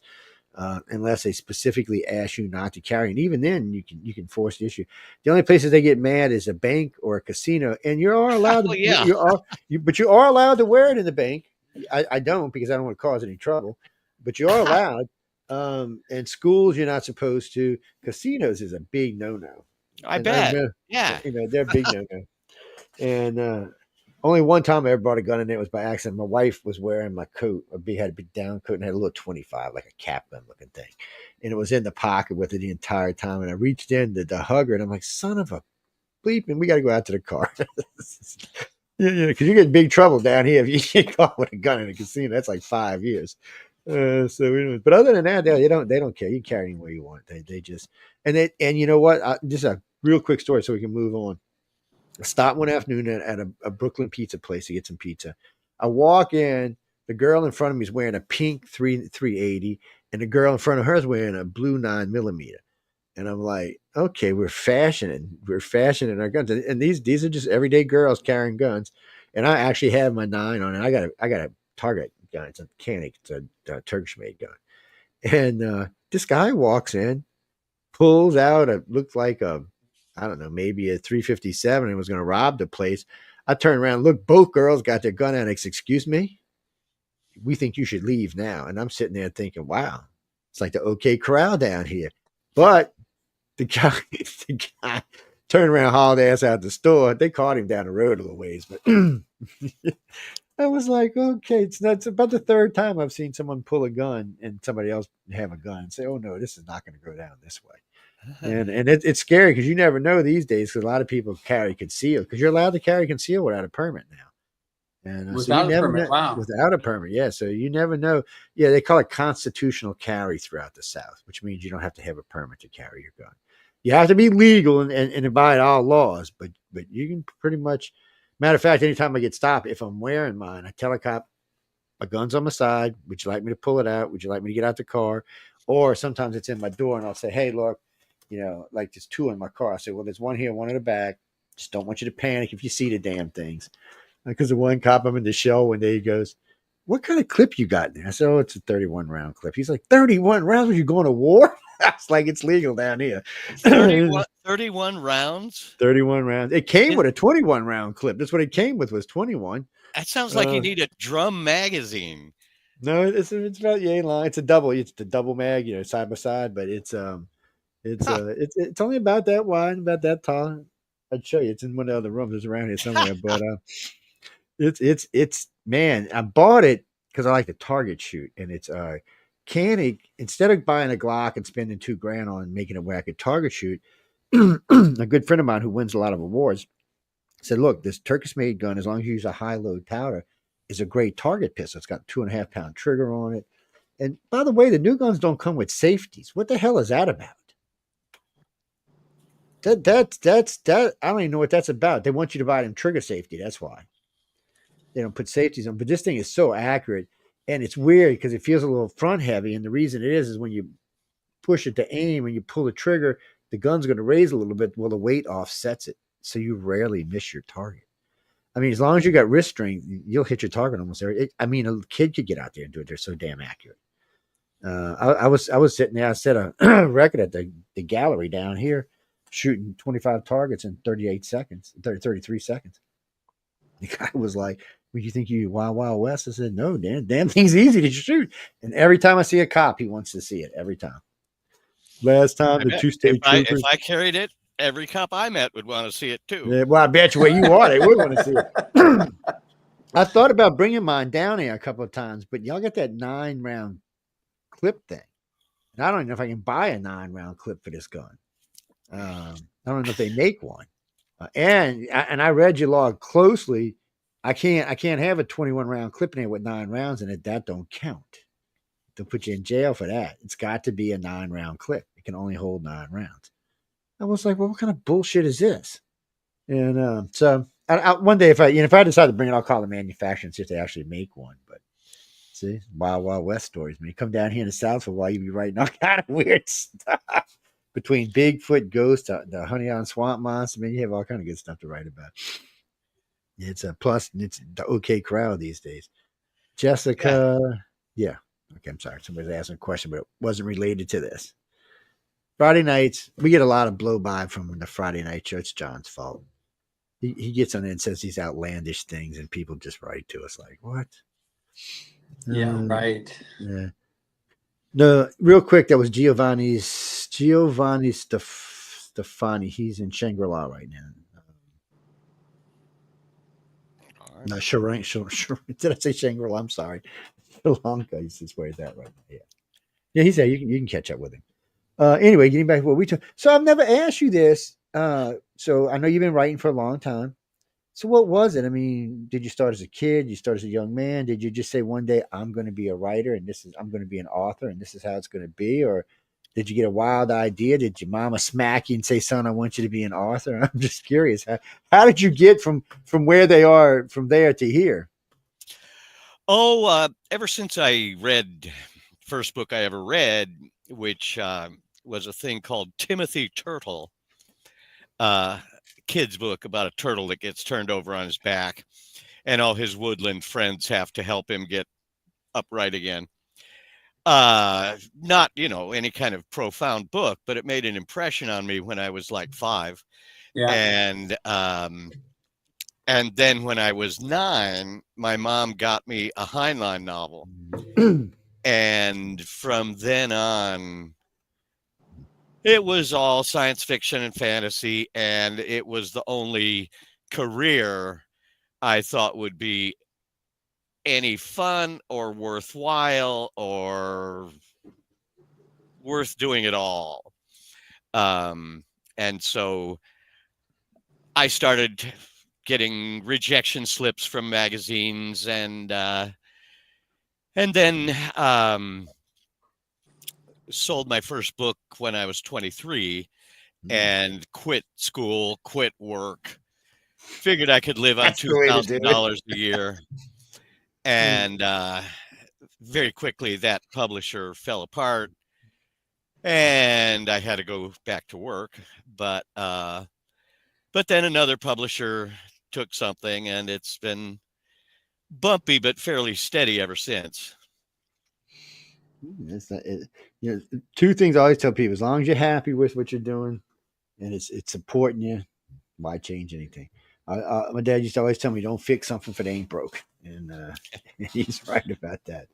unless they specifically ask you not to carry. And even then, you can force the issue. The only places they get mad is a bank or a casino, and you are allowed to. But you are allowed to wear it in the bank. I don't because I don't want to cause any trouble. But you are allowed. And schools, you're not supposed to. Casinos is a big no-no. I bet. They're a big no-no. And only one time I ever brought a gun in there was by accident. My wife was wearing my coat. Had a big down coat and had a little 25, like a cap gun looking thing. And it was in the pocket with it the entire time. And I reached in to hug her, and I'm like, son of a bleep, and we got to go out to the car. Because you get in big trouble down here if you get caught with a gun in a casino. That's like 5 years. But other than that, they don't care. You can carry anywhere you want. They just and you know what? Just a real quick story so we can move on. I stopped one afternoon at a Brooklyn pizza place to get some pizza. I walk in, the girl in front of me is wearing a pink 380, and the girl in front of her is wearing a blue 9mm. And I'm like, okay, we're fashioning our guns, and these are just everyday girls carrying guns. And I actually have my 9 on it. I got a target gun. It's a Koenig. It's a Turkish made gun. And this guy walks in, pulls out looked like I don't know, maybe a 357 and was going to rob the place. I turned around, look, both girls got their gun out. Excuse me? We think you should leave now. And I'm sitting there thinking, wow, it's like the OK Corral down here. But the guy turned around, hauled ass out the store. They caught him down the road a little ways, but I was like, okay, it's about the third time I've seen someone pull a gun and somebody else have a gun and say, oh no, this is not going to go down this way. And it's scary because you never know these days, because a lot of people carry concealed, because you're allowed to carry concealed without a permit now. And Without a permit, wow. Without a permit, yeah. So you never know. Yeah, they call it constitutional carry throughout the South, which means you don't have to have a permit to carry your gun. You have to be legal and abide all laws, but you can pretty much. Matter of fact, anytime I get stopped, if I'm wearing mine, I tell a cop, my gun's on my side. Would you like me to pull it out? Would you like me to get out the car? Or sometimes it's in my door, and I'll say, hey, look, like there's two in my car. I say, well, there's one here, one in the back. Just don't want you to panic if you see the damn things. Because the one cop I'm in the show one day, he goes, what kind of clip you got in there? I said, oh, it's a 31 round clip. He's like, 31 rounds? Were you going to war? It's like, it's legal down here. 31 rounds? 31 rounds. It came with a 21 round clip. That's what it came with, was 21. That sounds like you need a drum magazine. No, it's about the A-line. It's a double. It's the double mag, side by side, but it's only about that wide, about that tall. I'd show you. It's in one of the other rooms. It's around here somewhere. But it's man, I bought it because I like to target shoot, and it's instead of buying a Glock and spending $2,000 on making it where I could target shoot, a good friend of mine who wins a lot of awards said, look, this Turkish made gun, as long as you use a high load powder, is a great target pistol. It's got a 2.5 pound trigger on it. And by the way, the new guns don't come with safeties. What the hell is that about? That I don't even know what that's about. They want you to buy them trigger safety. That's why they don't put safeties on. But this thing is so accurate, and it's weird because it feels a little front heavy. And the reason it is when you push it to aim and you pull the trigger, the gun's going to raise a little bit. Well, the weight offsets it, so you rarely miss your target. I mean, as long as you got wrist strength, you'll hit your target almost every. I mean, a kid could get out there and do it. They're so damn accurate. I was sitting there. I set a record at the gallery down here, shooting 25 targets in 33 seconds. The guy was like, "Would you think you Wild Wild West?" I said, "No, damn thing's easy to shoot." And every time I see a cop, he wants to see it. Every time. Last time the two state troopers. If I carried it, every cop I met would want to see it too. Yeah, well, I bet you where you are, they would want to see it. I thought about bringing mine down here a couple of times, but y'all got that 9-round clip thing. And I don't even know if I can buy a 9-round clip for this gun. I don't know if they make one. And I read your law closely. I can't have a 21-round clip in there with 9 rounds in it. That don't count. They'll put you in jail for that. It's got to be a 9-round clip. It can only hold 9 rounds. I was like, well, what kind of bullshit is this? And so one day, if I decide to bring it, I'll call the manufacturer and see if they actually make one. But see, Wild Wild West stories. When you come down here in the South for a while, you be writing all kind of weird stuff between Bigfoot, Ghost, the Honey Island Swamp Monster. Man, you have all kind of good stuff to write about. It's a plus. It's the OK crowd these days. Jessica, yeah. Okay, I'm sorry. Somebody's asking a question, but it wasn't related to this. Friday nights, we get a lot of blow by from the Friday night show. It's John's fault. He gets on there and says these outlandish things, and people just write to us like, what? Yeah, right. Yeah. No, real quick, that was Giovanni Stefani. He's in Shangri-La right now. No, sure. Did I say Shangri-La? I'm sorry. Sri Lanka, he's just where he's at right now. Yeah, he's there. You can catch up with him. Anyway, getting back to what we talked. So I've never asked you this. So I know you've been writing for a long time. So what was it? I mean, did you start as a kid? You start as a young man? Did you just say one day, I'm going to be a writer and I'm going to be an author and this is how it's going to be? Or did you get a wild idea? Did your mama smack you and say, son, I want you to be an author? I'm just curious. How did you get from where they are from there to here? Oh, ever since I read first book I ever read, which was a thing called Timothy Turtle, kid's book about a turtle that gets turned over on his back and all his woodland friends have to help him get upright again. Not, any kind of profound book, but it made an impression on me when I was like 5. Yeah. And then when I was 9, my mom got me a Heinlein novel. And from then on, it was all science fiction and fantasy, and it was the only career I thought would be any fun or worthwhile or worth doing at all. And so I started getting rejection slips from magazines, and then sold my first book when I was 23 and quit school, quit work, figured I could live on $2,000 a year. And very quickly that publisher fell apart and I had to go back to work. But then another publisher took something, and it's been bumpy but fairly steady ever since. It's not, two things I always tell people: as long as you're happy with what you're doing and it's supporting you, why change anything? My dad used to always tell me, "Don't fix something if it ain't broke," and he's right about that.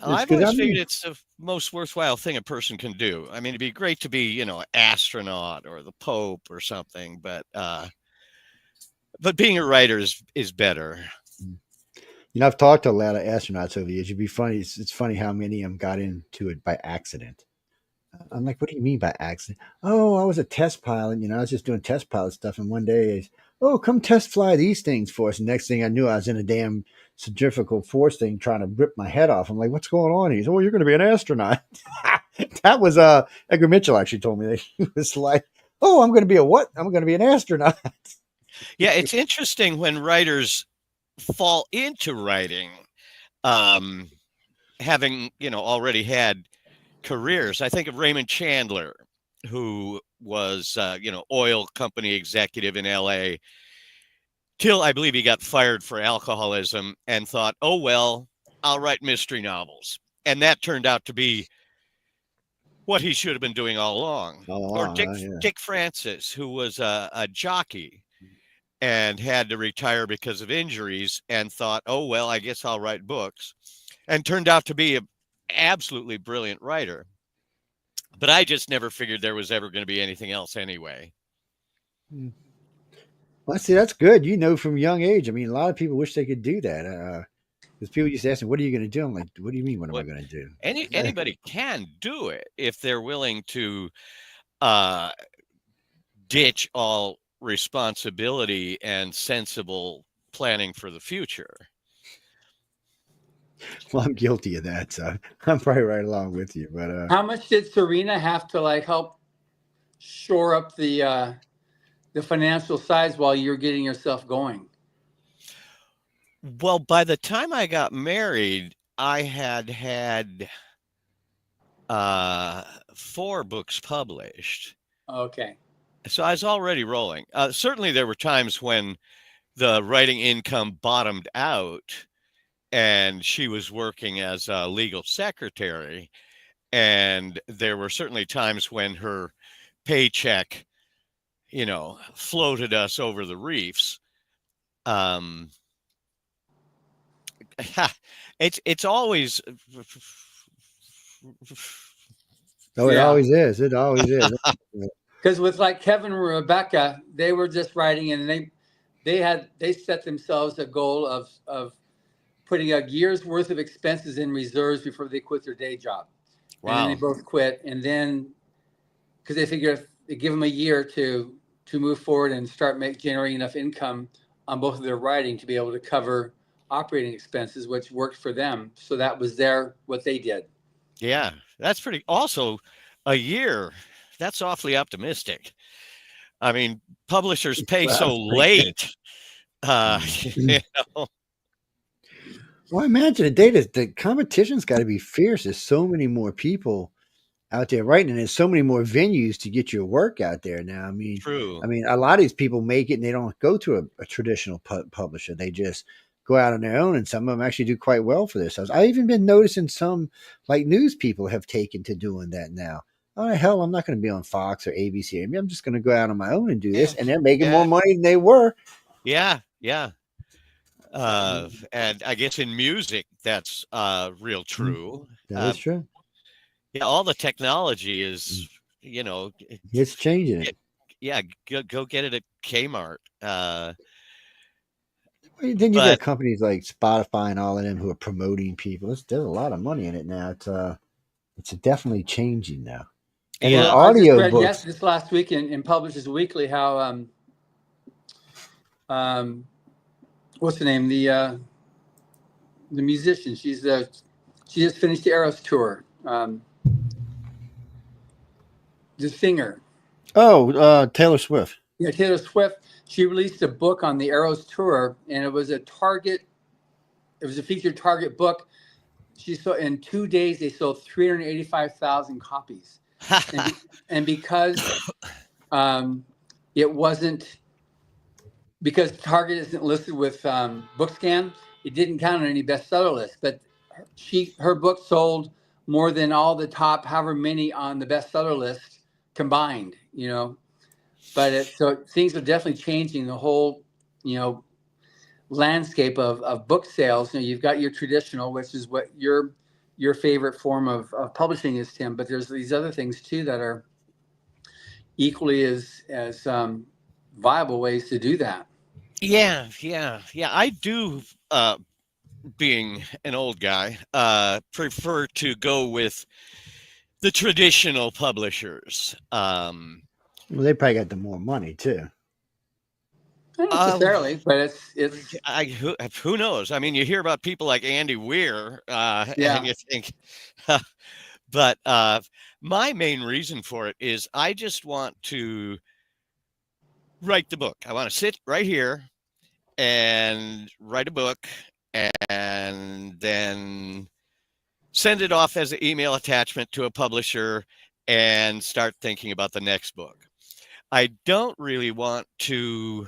I've always figured it's the most worthwhile thing a person can do. I mean, it'd be great to be, an astronaut or the Pope or something, but being a writer is better. I've talked to a lot of astronauts over the years. It'd be funny. It's funny how many of them got into it by accident. I'm like, what do you mean by accident? Oh, I was a test pilot. I was just doing test pilot stuff. And one day, come test fly these things for us. And next thing I knew, I was in a damn centrifugal force thing trying to rip my head off. I'm like, what's going on? He's, you're going to be an astronaut. That was Edgar Mitchell actually told me that. He was like, I'm going to be a what? I'm going to be an astronaut. Yeah, it's interesting when writers fall into writing, having, already had careers. I think of Raymond Chandler, who was, oil company executive in LA till I believe he got fired for alcoholism and thought, oh, well, I'll write mystery novels. And that turned out to be what he should have been doing all along. Or Dick Francis, who was a jockey and had to retire because of injuries and thought, oh, well, I guess I'll write books, and turned out to be an absolutely brilliant writer. But I just never figured there was ever going to be anything else anyway. Well, see, that's good. From a young age. I mean, a lot of people wish they could do that. Because people used to ask me, what are you going to do? I'm like, what do you mean, what am I going to do? Anybody can do it if they're willing to ditch all responsibility and sensible planning for the future. Well, I'm guilty of that, so I'm probably right along with you. But how much did Serena have to help shore up the financial sides while you're getting yourself going? Well, by the time I got married, I had 4 books published. Okay. So I was already rolling. Certainly there were times when the writing income bottomed out and she was working as a legal secretary. And there were certainly times when her paycheck, floated us over the reefs. It's always. Oh, it always is. It always is. Because with Kevin and Rebecca, they were just writing, and they set themselves a goal of putting a year's worth of expenses in reserves before they quit their day job. Wow. And then they both quit, and then because they figure if they give them a year to move forward and start generating enough income on both of their writing to be able to cover operating expenses, which worked for them. So that was what they did. Yeah, that's pretty. Also, a year. That's awfully optimistic. I mean, publishers pay so late. Well, imagine the competition's got to be fierce. There's so many more people out there writing, and there's so many more venues to get your work out there now. I mean, true. I mean, a lot of these people make it, and they don't go to a traditional publisher. They just go out on their own, and some of them actually do quite well for themselves. I've even been noticing some like news people have taken to doing that now. Oh, hell, I'm not going to be on Fox or ABC. I'm just going to go out on my own and do this. And they're making more money than they were. Yeah. And I guess in music, that's real true. That is true. Yeah, all the technology is, It's changing it. Yeah, go get it at Kmart. Then you got companies like Spotify and all of them who are promoting people. There's a lot of money in it now. It's definitely changing now. And Yeah. audio I just read books. this last week in Publishers Weekly how what's the name, the musician, she just finished the Eras tour, the singer. Taylor Swift. Yeah, Taylor Swift. She released a book on the Eras tour, and it was a featured Target book. She sold in 2 days. They sold 385,000 copies, and because it wasn't, because Target isn't listed with BookScan, it didn't count on any bestseller list. But her book sold more than all the top however many on the bestseller list combined. But so things are definitely changing the whole, landscape of book sales. You've got your traditional, which is what your favorite form of publishing is, Tim. But there's these other things too that are equally as viable ways to do that. Yeah. I do, being an old guy, prefer to go with the traditional publishers. Well, they probably got the more money too. Not necessarily, but it's who knows? I mean, you hear about people like Andy Weir, and you think, but my main reason for it is I just want to write the book. I want to sit right here and write a book and then send it off as an email attachment to a publisher and start thinking about the next book. I don't really want to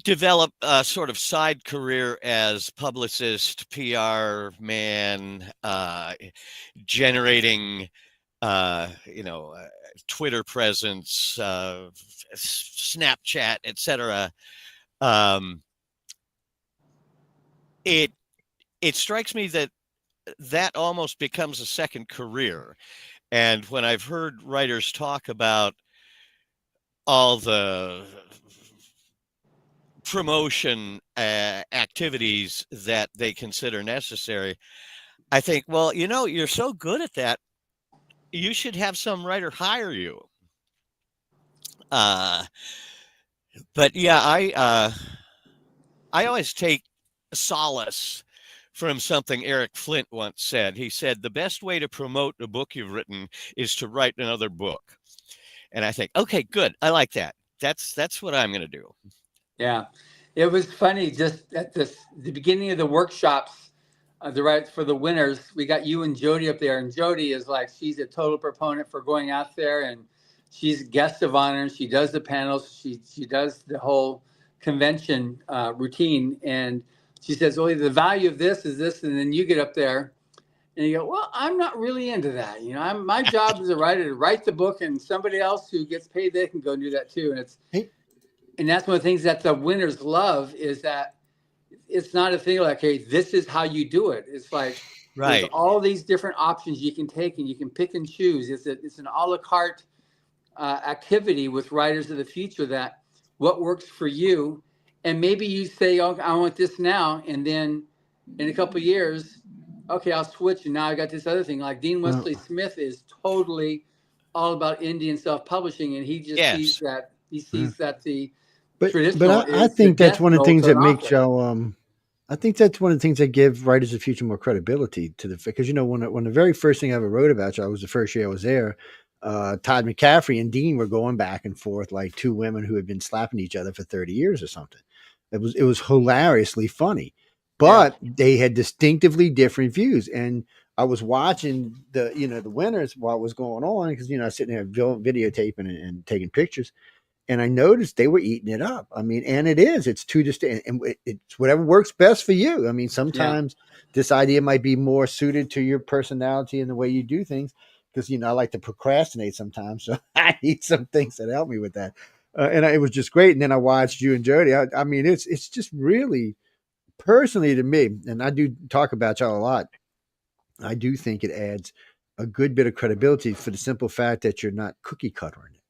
develop a sort of side career as publicist, PR man, generating, Twitter presence, Snapchat, etc. It strikes me that almost becomes a second career. And when I've heard writers talk about all the promotion activities that they consider necessary, I think, well, you're so good at that, you should have some writer hire you. But yeah, I always take solace from something Eric Flint once said. He said, the best way to promote a book you've written is to write another book. And I think, okay, good. I like that. That's what I'm going to do. Yeah. It was funny, just at the beginning of the workshops, for the winners, we got you and Jody up there. And Jody is she's a total proponent for going out there, and she's a guest of honor. She does the panels. She does the whole convention routine. And she says, well, the value of this is this. And then you get up there and you go, well, I'm not really into that. My job as a writer to write the book, and somebody else who gets paid, they can go do that too. And and that's one of the things that the winners love, is that it's not a thing like, hey, this is how you do it. It's like, right, there's all these different options you can take, and you can pick and choose. It's an a la carte activity with writers of the future, that what works for you. And maybe you say, oh, I want this now. And then in a couple of years, okay, I'll switch. And now I got this other thing. Like Dean Wesley Smith is totally all about indie and self-publishing. And he just sees that, traditional. But I think that's one of the things that makes y'all, I think that's one of the things that give Writers of the Future more credibility to because, when the very first thing I ever wrote about y'all was the first year I was there, Todd McCaffrey and Dean were going back and forth like two women who had been slapping each other for 30 years or something. It was hilariously funny, but they had distinctively different views. And I was watching the winners while it was going on, because, I was sitting there videotaping and taking pictures. And I noticed they were eating it up. I mean, and it's two distinct, and it's whatever works best for you. I mean, sometimes this idea might be more suited to your personality and the way you do things. Because, I like to procrastinate sometimes. So I need some things that help me with that. It was just great. And then I watched you and Jody. I mean, it's just really, personally to me, and I do talk about y'all a lot, I do think it adds a good bit of credibility for the simple fact that you're not cookie cuttering it.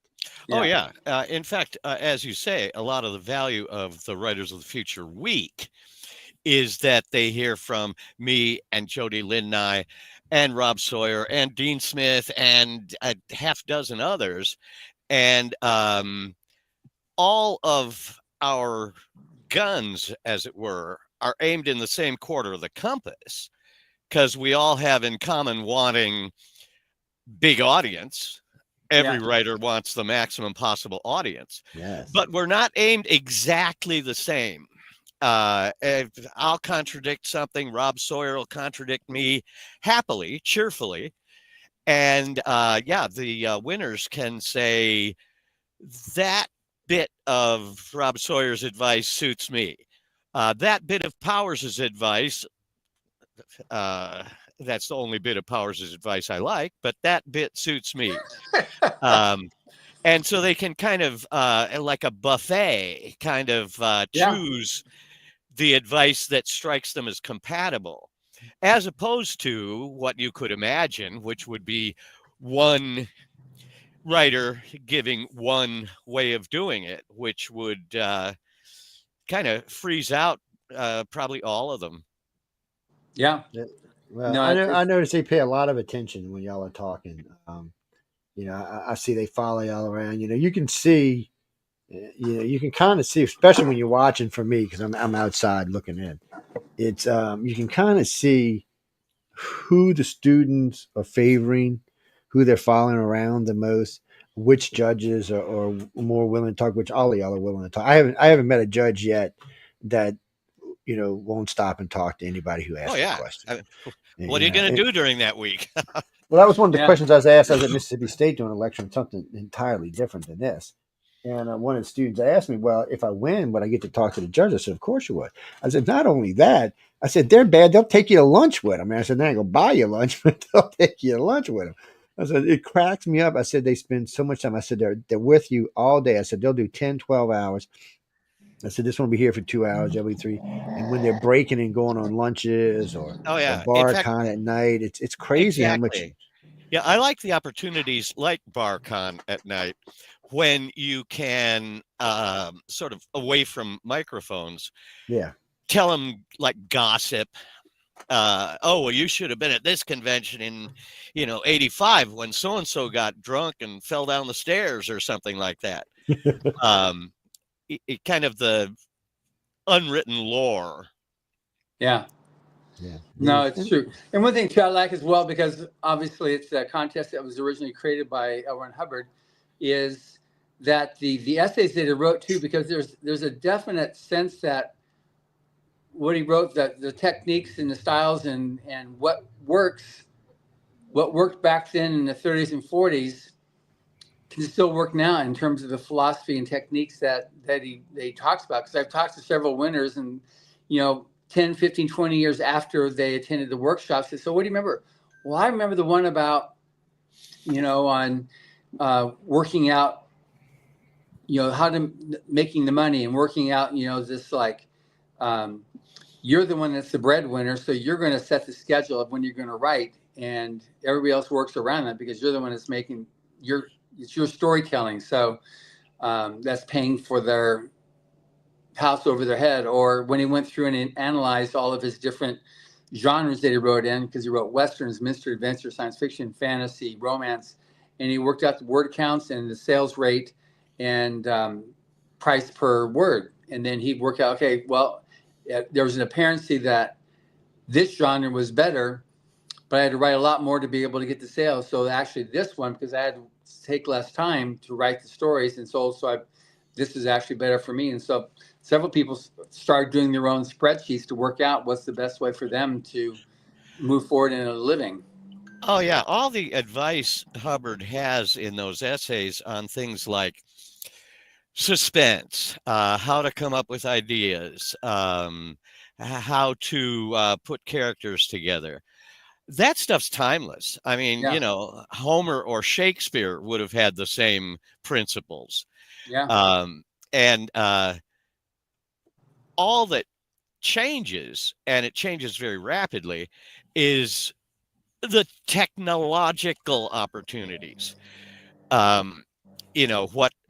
Oh, yeah. In fact, as you say, a lot of the value of the Writers of the Future week is that they hear from me and Jody Lynn and Rob Sawyer and Dean Smith and a half dozen others. And all of our guns, as it were, are aimed in the same quarter of the compass, because we all have in common wanting big audience. Every writer wants the maximum possible audience. Yes. But we're not aimed exactly the same. I'll contradict something. Rob Sawyer will contradict me happily, cheerfully. And the winners can say, that bit of Rob Sawyer's advice suits me. That bit of Powers' advice, that's the only bit of Powers' advice I like, but that bit suits me. And so they can kind of, like a buffet, kind of choose the advice that strikes them as compatible, as opposed to what you could imagine, which would be one writer giving one way of doing it, which would kind of freeze out probably all of them. Yeah. Well, No, I notice they pay a lot of attention when y'all are talking. I see they follow y'all around. You can see, you can kind of see, especially when you're watching for me, because I'm outside looking in. It's you can kind of see who the students are favoring, who they're following around the most, which judges are more willing to talk, which all of y'all are willing to talk. I haven't met a judge yet that won't stop and talk to anybody who asks a question. What are you going to do during that week? Well, that was one of the questions I was asked. I was at Mississippi State doing a lecture on something entirely different than this. And one of the students asked me, well, if I win, would I get to talk to the judge? I said, of course you would. I said, not only that, I said, they're bad. They'll take you to lunch with them. I said, they ain't going to buy you lunch, but they'll take you to lunch with them. I said, it cracks me up. I said, they spend so much time. I said, they're with you all day. I said, they'll do 10, 12 hours. I said, this one will be here for 2 hours, they'll be 3. And when they're breaking and going on lunches or BarCon at night, it's crazy how much. Yeah, I like the opportunities like BarCon at night when you can sort of away from microphones. Yeah. Tell them like gossip. Well, you should have been at this convention in, 85 when so-and-so got drunk and fell down the stairs or something like that. It kind of the unwritten lore. Yeah. No, it's true. And one thing too I like as well, because obviously it's a contest that was originally created by L. Ron Hubbard, is that the essays that he wrote too, because there's a definite sense that what he wrote, that the techniques and the styles and what worked back then in the 30s and 40s can still work now in terms of the philosophy and techniques that he talks about. Because I've talked to several winners and, 10, 15, 20 years after they attended the workshops. So what do you remember? Well, I remember the one about, on working out, how to making the money and working out, this like, you're the one that's the breadwinner. So you're going to set the schedule of when you're going to write, and everybody else works around that because you're the one that's making it's your storytelling. So that's paying for their house over their head. Or when he went through and analyzed all of his different genres that he wrote in, because he wrote Westerns, mystery, adventure, science fiction, fantasy, romance, and he worked out the word counts and the sales rate and price per word. And then he'd work out, okay, well, there was an apparency that this genre was better, but I had to write a lot more to be able to get the sales. So actually this one, because I had to take less time to write the stories, and so this is actually better for me. And so several people started doing their own spreadsheets to work out what's the best way for them to move forward in a living. Oh yeah, all the advice Hubbard has in those essays on things like suspense, how to come up with ideas, how to put characters together. That stuff's timeless. I mean, Yeah. Homer or Shakespeare would have had the same principles. Yeah. And all that changes, and it changes very rapidly, is the technological opportunities.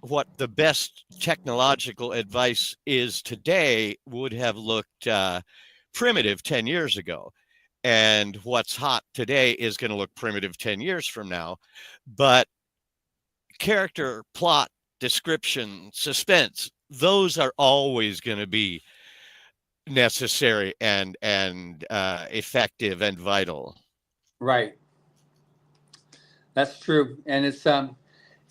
What the best technological advice is today would have looked primitive 10 years ago. And what's hot today is going to look primitive 10 years from now. But character, plot, description, suspense, those are always going to be necessary and effective and vital. Right. That's true. And it's the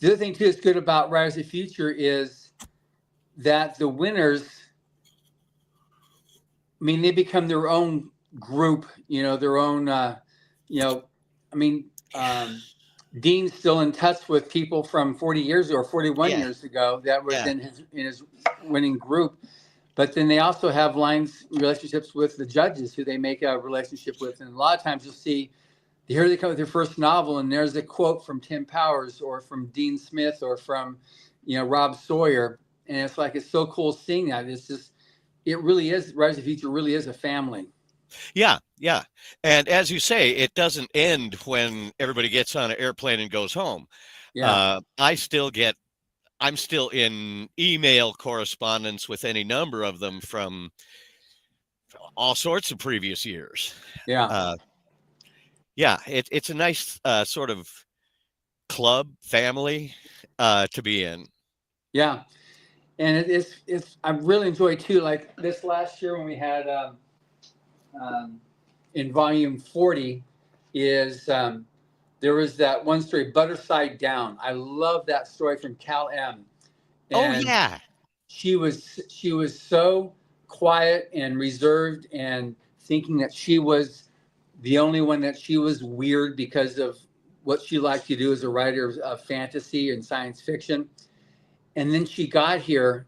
other thing too that's good about Rise of the Future is that the winners, I mean, they become their own group, their own, Dean's still in touch with people from 40 years or 41 years ago that was in his winning group. But then they also have relationships with the judges who they make a relationship with. And a lot of times you'll see, here they come with their first novel, and there's a quote from Tim Powers or from Dean Smith or from, Rob Sawyer. And it's so cool seeing that. It's just, it really is, Rise of the Future really is a family. Yeah. And as you say, it doesn't end when everybody gets on an airplane and goes home. Yeah. I'm still in email correspondence with any number of them from all sorts of previous years. Yeah. It's a nice sort of club family to be in. Yeah. And it's I really enjoy too, like this last year when we had in volume 40 is there was that one story, Butterside Down. I love that story from Cal M. And she was so quiet and reserved and thinking that she was the only one, that she was weird because of what she liked to do as a writer of fantasy and science fiction. And then she got here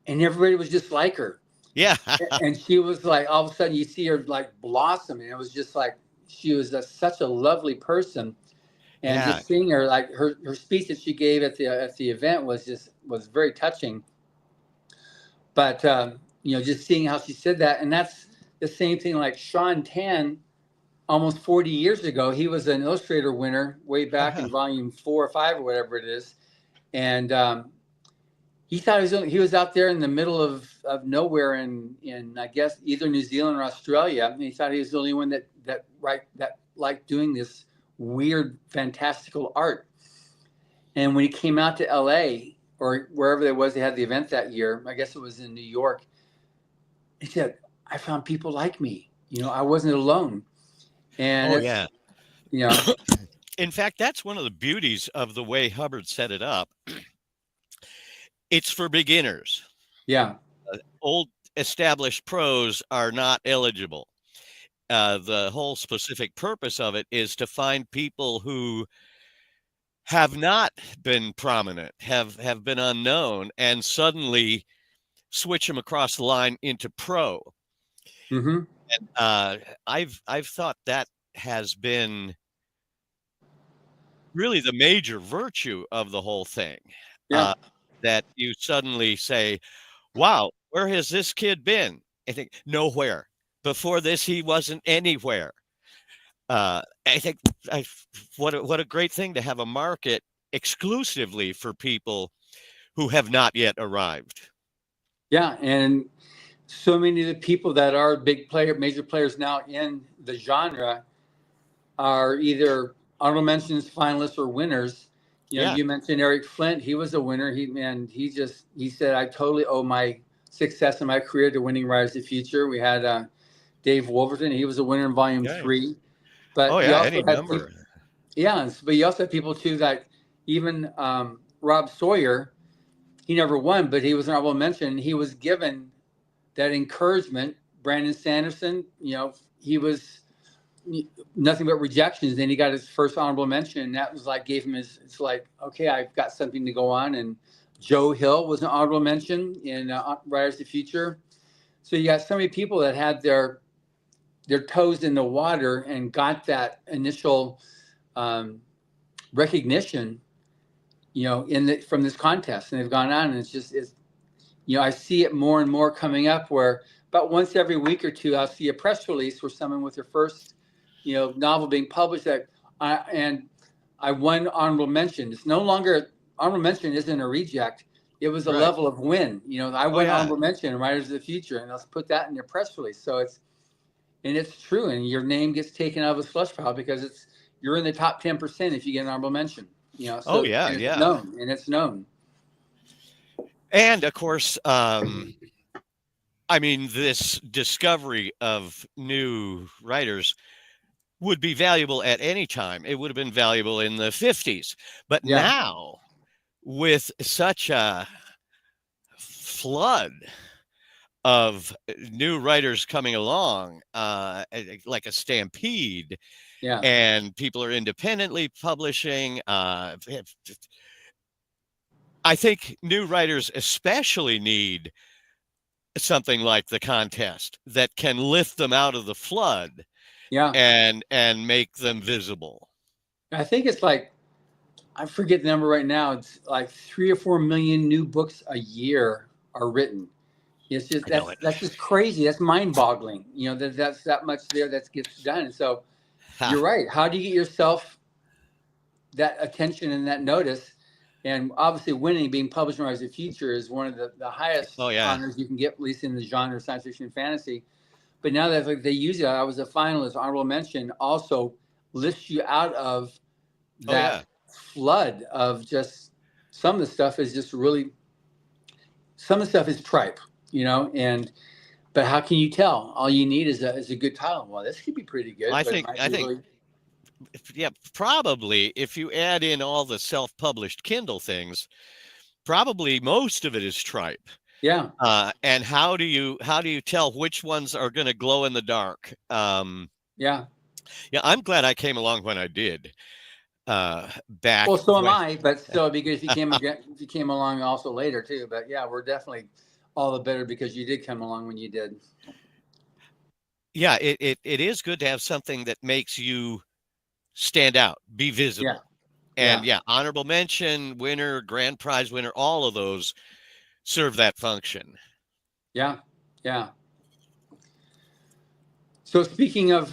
and everybody was just like her. Yeah. And she was like, all of a sudden you see her like blossom. And it was just like, she was such a lovely person. And just seeing her, like her speech that she gave at the event was very touching. But, just seeing how she said that. And that's the same thing like Sean Tan, almost 40 years ago, he was an illustrator winner way back in volume 4 or 5 or whatever it is. And he thought he was out there in the middle of nowhere in I guess either New Zealand or Australia. And he thought he was the only one that liked doing this weird, fantastical art. And when he came out to LA or wherever they had the event that year, I guess it was in New York, he said, I found people like me. I wasn't alone. And in fact, that's one of the beauties of the way Hubbard set it up. It's for beginners. Yeah. Old established pros are not eligible. The whole specific purpose of it is to find people who have not been prominent, have been unknown, and suddenly switch them across the line into pro. Mm-hmm. And I've thought that has been really the major virtue of the whole thing. Yeah. That you suddenly say, wow, where has this kid been? I think nowhere. Before this, he wasn't anywhere. I think what a great thing to have a market exclusively for people who have not yet arrived. Yeah, and so many of the people that are major players now in the genre are either honorable mentions, finalists, or winners. You mentioned Eric Flint. He was a winner. He said, I totally owe my success in my career to winning Rise of the Future. We had Dave Wolverton. He was a winner in volume 3. But any number. But you also have people too that even Rob Sawyer, he never won, but he was an honorable mention. He was given that encouragement. Brandon Sanderson, he was nothing but rejections. Then he got his first honorable mention, and that was like gave him it's like, okay, I've got something to go on, and Joe Hill was an honorable mention in Writers of the Future. So you got so many people that had their toes in the water and got that initial recognition, from this contest, and they've gone on, and it's I see it more and more coming up where about once every week or two, I'll see a press release where someone with their first, novel being published and I won honorable mention. It's no longer honorable mention isn't a reject. It was a level of win. I won honorable mention in Writers of the Future, and they'll put that in their press release. So it's true, and your name gets taken out of a slush pile because you're in the top 10% if you get an honorable mention. It's known. And of course, this discovery of new writers would be valuable at any time. It would have been valuable in the 50s. But now, with such a flood of new writers coming along, like a stampede, and people are independently publishing, I think new writers especially need something like the contest that can lift them out of the flood and make them visible. I think it's like, I forget the number right now. It's like 3 or 4 million new books a year are written. It's just, that's just crazy. That's mind boggling. That's that much there that gets done. So you're right. How do you get yourself that attention and that notice? And obviously winning, being published in Rise of the Future is one of the highest honors you can get, at least in the genre of science fiction and fantasy. But now that they use it, I was a finalist, honorable mention, also lifts you out of that flood of just, some of the stuff is just really, some of the stuff is tripe, but how can you tell? All you need is a good title. Well, this could be pretty good. I think probably if you add in all the self-published Kindle things, probably most of it is tripe. Yeah. And how do you tell which ones are going to glow in the dark? I'm glad I came along when I did. Back. Well, so am I, but still, because you came along also later too. But yeah, we're definitely all the better because you did come along when you did. Yeah, it is good to have something that makes you stand out, be visible. And honorable mention winner, grand prize winner, all of those serve that function. Yeah. So speaking of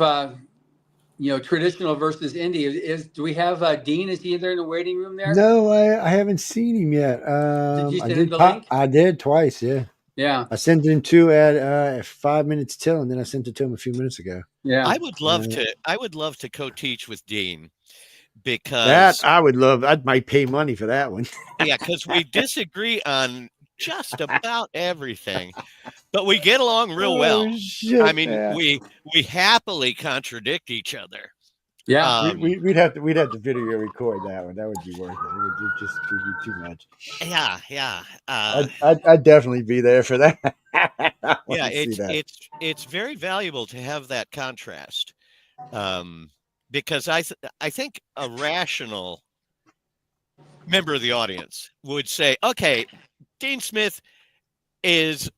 traditional versus indie, do we have Dean? Is he there in the waiting room there? No, I haven't seen him yet. Did you send him the link? I did twice, yeah. Yeah. I sent him two at 5 minutes till, and then I sent it to him a few minutes ago. Yeah. I would love to co-teach with Dean, because that I would love. I might pay money for that one. Yeah, because we disagree on just about everything, but we get along real well. We happily contradict each other. Yeah, we'd have to video record that one. That would be worth it. It would just be too much. Yeah. I'd definitely be there for that. It's very valuable to have that contrast, because I think a rational member of the audience would say, okay, Dean Smith is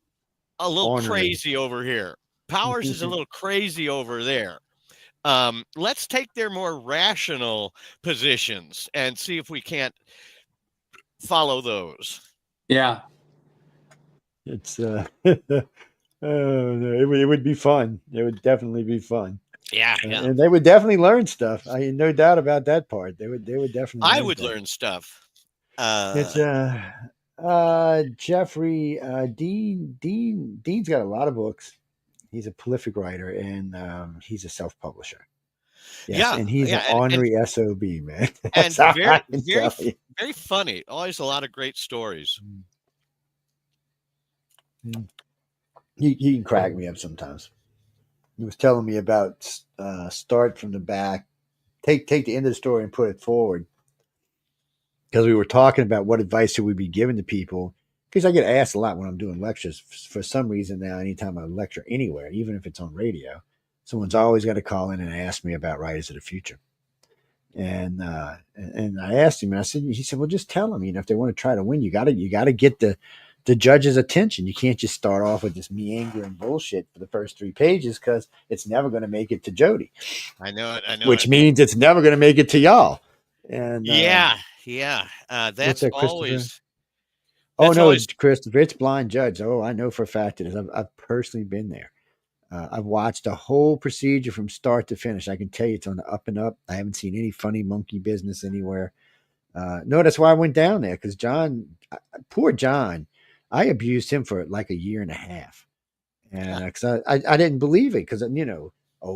a little crazy over here. Powers is a little crazy over there. Let's take their more rational positions and see if we can't follow those. Yeah. It's it would be fun. It would definitely be fun. Yeah. And they would definitely learn stuff. I no doubt about that part. They would definitely. I would learn stuff. It's Jeffrey Dean's got a lot of books. He's a prolific writer, and he's a self-publisher. Yes, yeah, and he's an ornery SOB, man. And very funny. Always a lot of great stories. He can crack me up sometimes. He was telling me about start from the back, take the end of the story and put it forward. Because we were talking about what advice should we be giving to people. Because I get asked a lot when I'm doing lectures. For some reason now, anytime I lecture anywhere, even if it's on radio, someone's always got to call in and ask me about Writers of the Future. And I asked him, and he said, well, just tell them, if they want to try to win, you got to get the judge's attention. You can't just start off with this meandering bullshit for the first 3 pages, because it's never going to make it to Jody. I know it. Which means it's never going to make it to y'all. And yeah. That's always. That's no, always... Christopher, it's Blind Judge. Oh, I know for a fact it is. I've personally been there. I've watched the whole procedure from start to finish. I can tell you it's on the up and up. I haven't seen any funny monkey business anywhere. No, that's why I went down there, because poor John, I abused him for like a year and a half. And because I didn't believe it, because,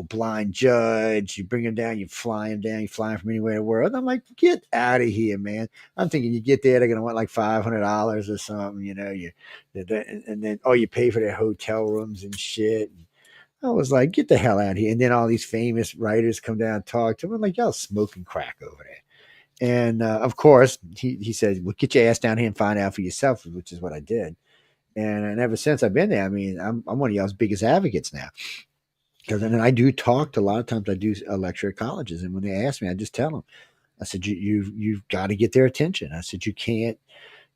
blind judge, you bring him down, you fly him down, you fly him from anywhere in the world. I'm like, get out of here, man. I'm thinking you get there, they're going to want like $500 or something, and then, you pay for their hotel rooms and shit. I was like, get the hell out of here. And then all these famous writers come down and talk to him. I'm like, y'all smoking crack over there. And of course, he said, well, get your ass down here and find out for yourself, which is what I did. And ever since I've been there, I mean, I'm one of y'all's biggest advocates now. Because then I do talk to, a lot of times I do a lecture at colleges. And when they ask me, I just tell them, I said, you've got to get their attention. I said,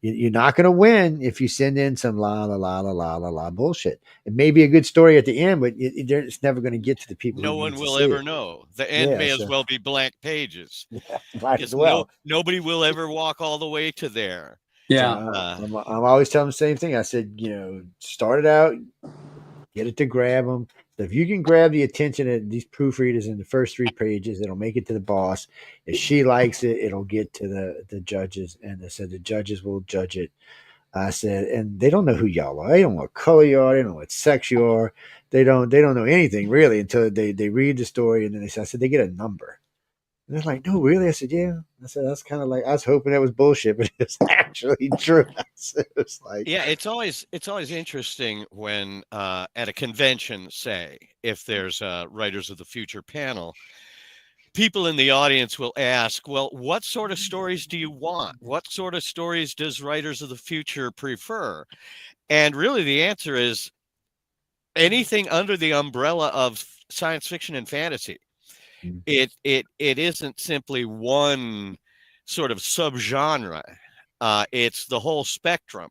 you're not going to win if you send in some la bullshit. It may be a good story at the end, but it's never going to get to the people. No one will ever know. The end may as well be blank pages. Yeah, might as well. Nobody will ever walk all the way to there. Yeah. I'm always telling them the same thing. I said, start it out, get it to grab them. So if you can grab the attention of these proofreaders in the first 3 pages, it'll make it to the boss. If she likes it, it'll get to the judges. And I said, the judges will judge it. I said, and they don't know who y'all are. They don't know what color you are. They don't know what sex you are. They don't know anything really until they read the story. And then I said, they get a number. And they're like, no, really? I said, yeah. I said, that's kind of like, I was hoping that was bullshit, but it's actually true. It's like, yeah, it's always interesting when at a convention, say, if there's a Writers of the Future panel, people in the audience will ask, well, what sort of stories do you want? What sort of stories does Writers of the Future prefer? And really the answer is anything under the umbrella of science fiction and fantasy. It isn't simply one sort of subgenre. It's the whole spectrum.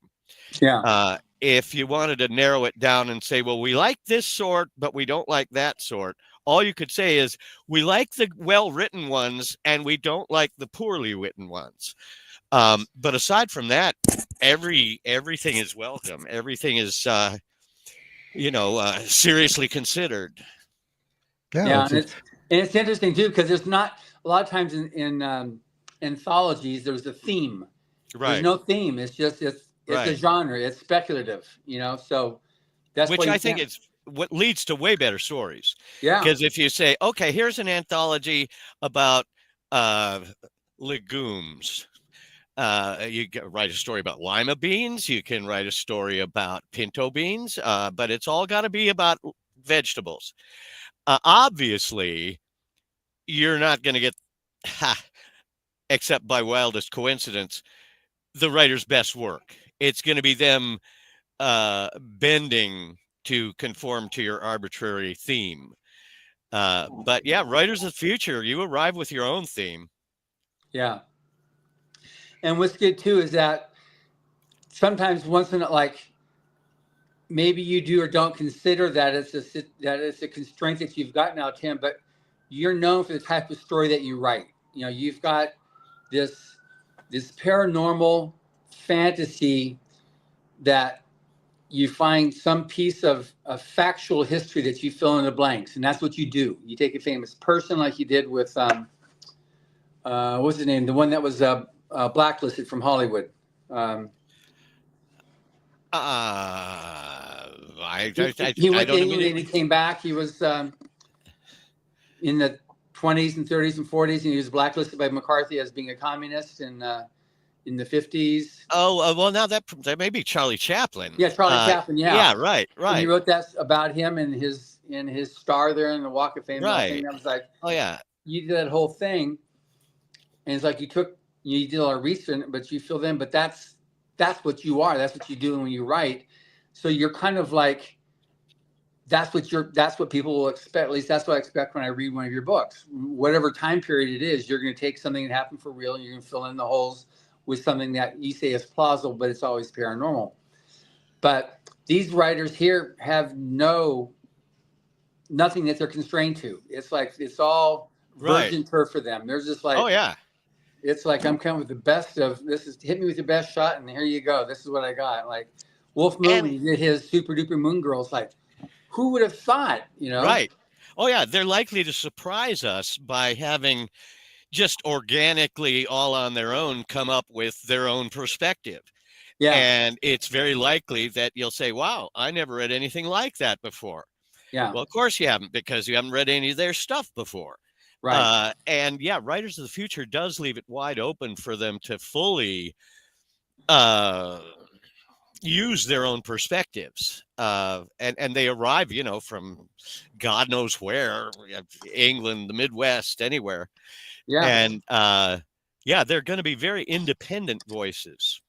Yeah. If you wanted to narrow it down and say, well, we like this sort, but we don't like that sort, all you could say is we like the well-written ones and we don't like the poorly written ones. But aside from that, everything is welcome. Everything is, seriously considered. Yeah, and it's interesting too, because there's not a lot of times in anthologies there's a theme. Right. There's no theme. It's just it's right. a genre. It's speculative, So that's which I think it's what leads to way better stories. Yeah. Because if you say, okay, here's an anthology about legumes. You can write a story about lima beans. You can write a story about pinto beans. But it's all got to be about vegetables. Obviously, you're not going to get, except by wildest coincidence, the writer's best work. It's going to be them bending to conform to your arbitrary theme. But yeah, Writers of the Future, you arrive with your own theme. Yeah. And what's good too is that sometimes once in maybe you do or don't consider that it's a constraint that you've got now, Tim, but you're known for the type of story that you write. You've got this paranormal fantasy that you find some piece of factual history that you fill in the blanks, and that's what you do. You take a famous person like you did with what's his name, the one that was blacklisted from Hollywood. He went to England and he came back. He was in the 20s and 30s and 40s, and he was blacklisted by McCarthy as being a communist in the 50s. Oh, well, now that may be Charlie Chaplin. Yeah, Charlie Chaplin. Yeah. Yeah, right. And he wrote that about him and his star there in the Walk of Fame. Right. I was like, oh yeah, you did that whole thing, and it's like you did a lot of research, but you filled in. But that's what you are. That's what you do when you write. So you're kind of like that's what people will expect. At least that's what I expect when I read one of your books. Whatever time period it is, you're going to take something that happened for real and you're going to fill in the holes with something that you say is plausible, but it's always paranormal. But these writers here have nothing that they're constrained to. It's like, it's all virgin turf for them. They're just like, oh yeah, it's like, I'm coming with the best of this. Is hit me with your best shot, and here you go. This is what I got. Like Wolf Moon, when he did his Super Duper Moon Girl, it's like, who would have thought? Right. Oh yeah, they're likely to surprise us by having just organically all on their own come up with their own perspective. Yeah. And it's very likely that you'll say, wow, I never read anything like that before. Yeah. Well, of course you haven't, because you haven't read any of their stuff before. Right. And yeah, Writers of the Future does leave it wide open for them to fully use their own perspectives. And they arrive, from God knows where, England, the Midwest, anywhere. Yeah. And they're going to be very independent voices.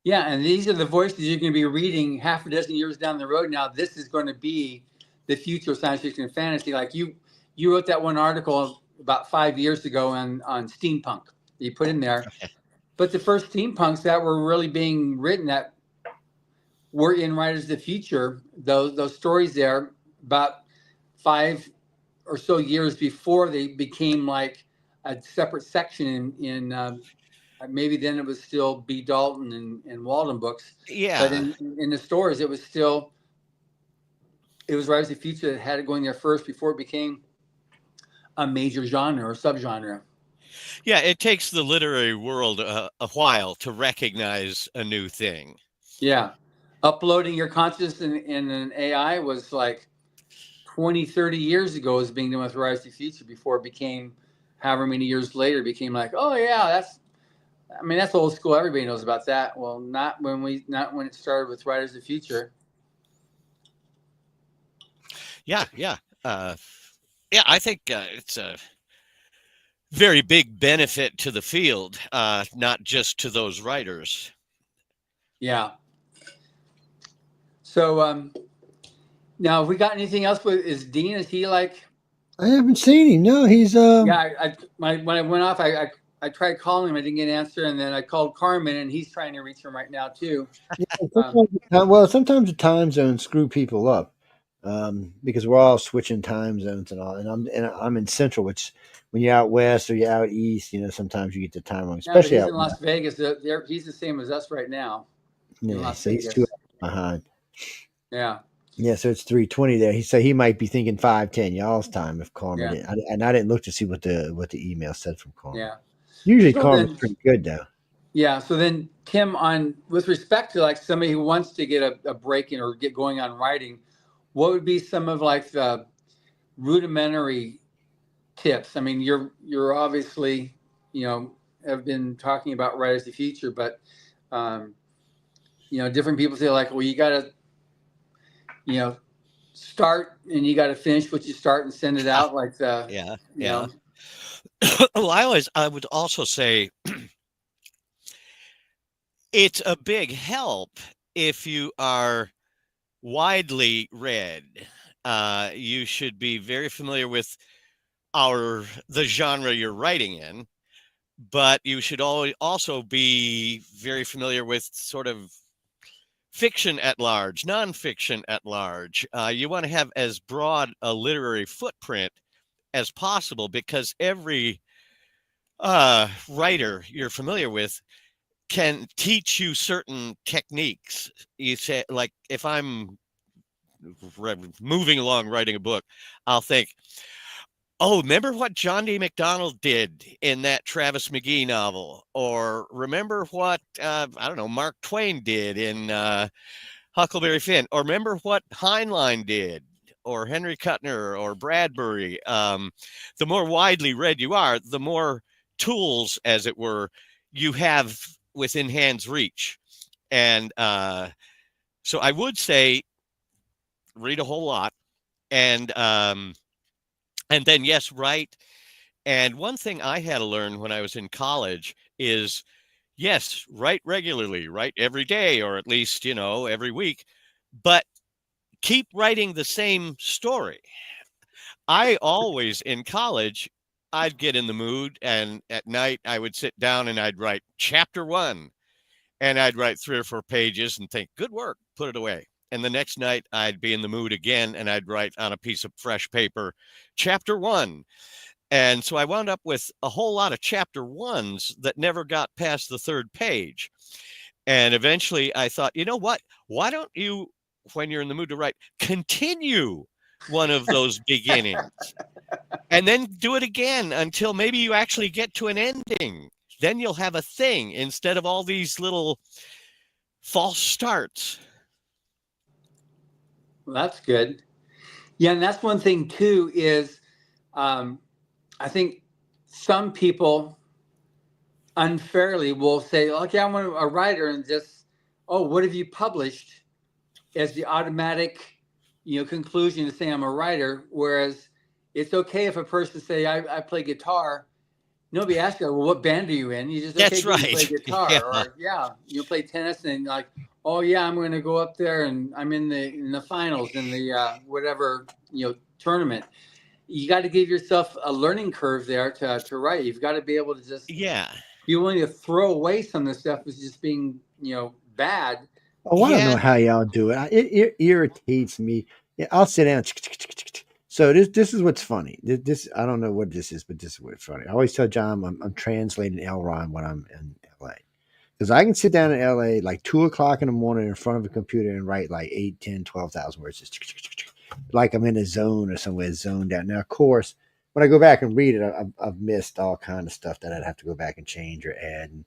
Yeah, and these are the voices you're going to be reading half a dozen years down the road. Now, this is going to be the future of science fiction and fantasy. Like you wrote that one article about 5 years ago on steampunk. You put in there, but the first steampunks that were really being written that were in Writers of the Future, those stories there, about 5 or so years before they became like a separate section in maybe then it was still B. Dalton and Walden books. Yeah. But in the stores, it was Writers of the Future that had it going there first before it became a major genre or subgenre. Yeah, it takes the literary world a while to recognize a new thing. Yeah. Uploading your consciousness in an AI was like 20, 30 years ago was being done with Writers of the Future before it became, however many years later, it became like, oh yeah, that's old school. Everybody knows about that. Well, not when it started with Writers of the Future. Yeah. I think it's a very big benefit to the field, not just to those writers. Yeah. So now, have we got anything else? Is Dean? Is he like? I haven't seen him. No, he's Yeah, when I went off, I tried calling him. I didn't get an answer, and then I called Carmen, and he's trying to reach him right now too. Sometimes the time zones screw people up because we're all switching time zones and all. And I'm in Central, which when you're out west or you're out east, sometimes you get the time wrong. Especially he's in Las Vegas. He's the same as us right now. Yeah, so he's 2 hours behind. Yeah. Yeah, so it's 3:20 there. He might be thinking 5:10 y'all's time if Carmen did. And I didn't look to see what the email said from Carmen. Yeah. Usually Carmen's pretty good though. Yeah. So then, Tim, with respect to like somebody who wants to get a break in or get going on writing, what would be some of like the rudimentary tips? I mean, you're obviously have been talking about Writers of the Future, but different people say like, well, you got to start and you got to finish what you start and send it out like the yeah. Well, I would also say it's a big help if you are widely read. You should be very familiar with the genre you're writing in, but you should also be very familiar with sort of fiction at large, nonfiction at large. You want to have as broad a literary footprint as possible, because every writer you're familiar with can teach you certain techniques. You say, like, if I'm moving along writing a book, I'll think, oh, remember what John D. MacDonald did in that Travis McGee novel? Or remember what, Mark Twain did in Huckleberry Finn? Or remember what Heinlein did? Or Henry Kuttner or Bradbury? The more widely read you are, the more tools, as it were, you have within hand's reach. And so I would say read a whole lot. And then, yes, write. And one thing I had to learn when I was in college is, yes, write regularly, write every day, or at least, every week, but keep writing the same story. I always, in college, I'd get in the mood, and at night I would sit down and I'd write chapter 1, and I'd write 3 or 4 pages and think, good work, put it away. And the next night I'd be in the mood again, and I'd write on a piece of fresh paper, chapter 1. And so I wound up with a whole lot of chapter 1s that never got past the 3rd page. And eventually I thought, you know what? Why don't you, when you're in the mood to write, continue one of those beginnings and then do it again until maybe you actually get to an ending. Then you'll have a thing instead of all these little false starts. Well, that's good. Yeah, and that's one thing too is I think some people unfairly will say, okay, I'm a writer, and just, oh, what have you published as the automatic, conclusion to say I'm a writer. Whereas it's okay if a person say, I play guitar. Nobody asks you, well, what band are you in? You just, okay, That's right. You play guitar. Yeah. Or you play tennis, and like, oh yeah, I'm going to go up there and I'm in the finals in the whatever, tournament. You got to give yourself a learning curve there to write. You've got to be able to just be willing to throw away some of the stuff as just being, bad. Oh, I don't know how y'all do it. It irritates me. Yeah, I'll sit down. So this is what's funny. This I don't know what this is, but this is what's funny. I always tell John I'm translating Elron when I'm in LA. Because I can sit down in LA like 2:00 in the morning in front of a computer and write like 8, 10, 12,000 words. Just like I'm in a zone or somewhere zoned out. Now, of course, when I go back and read it, I've missed all kind of stuff that I'd have to go back and change or add. And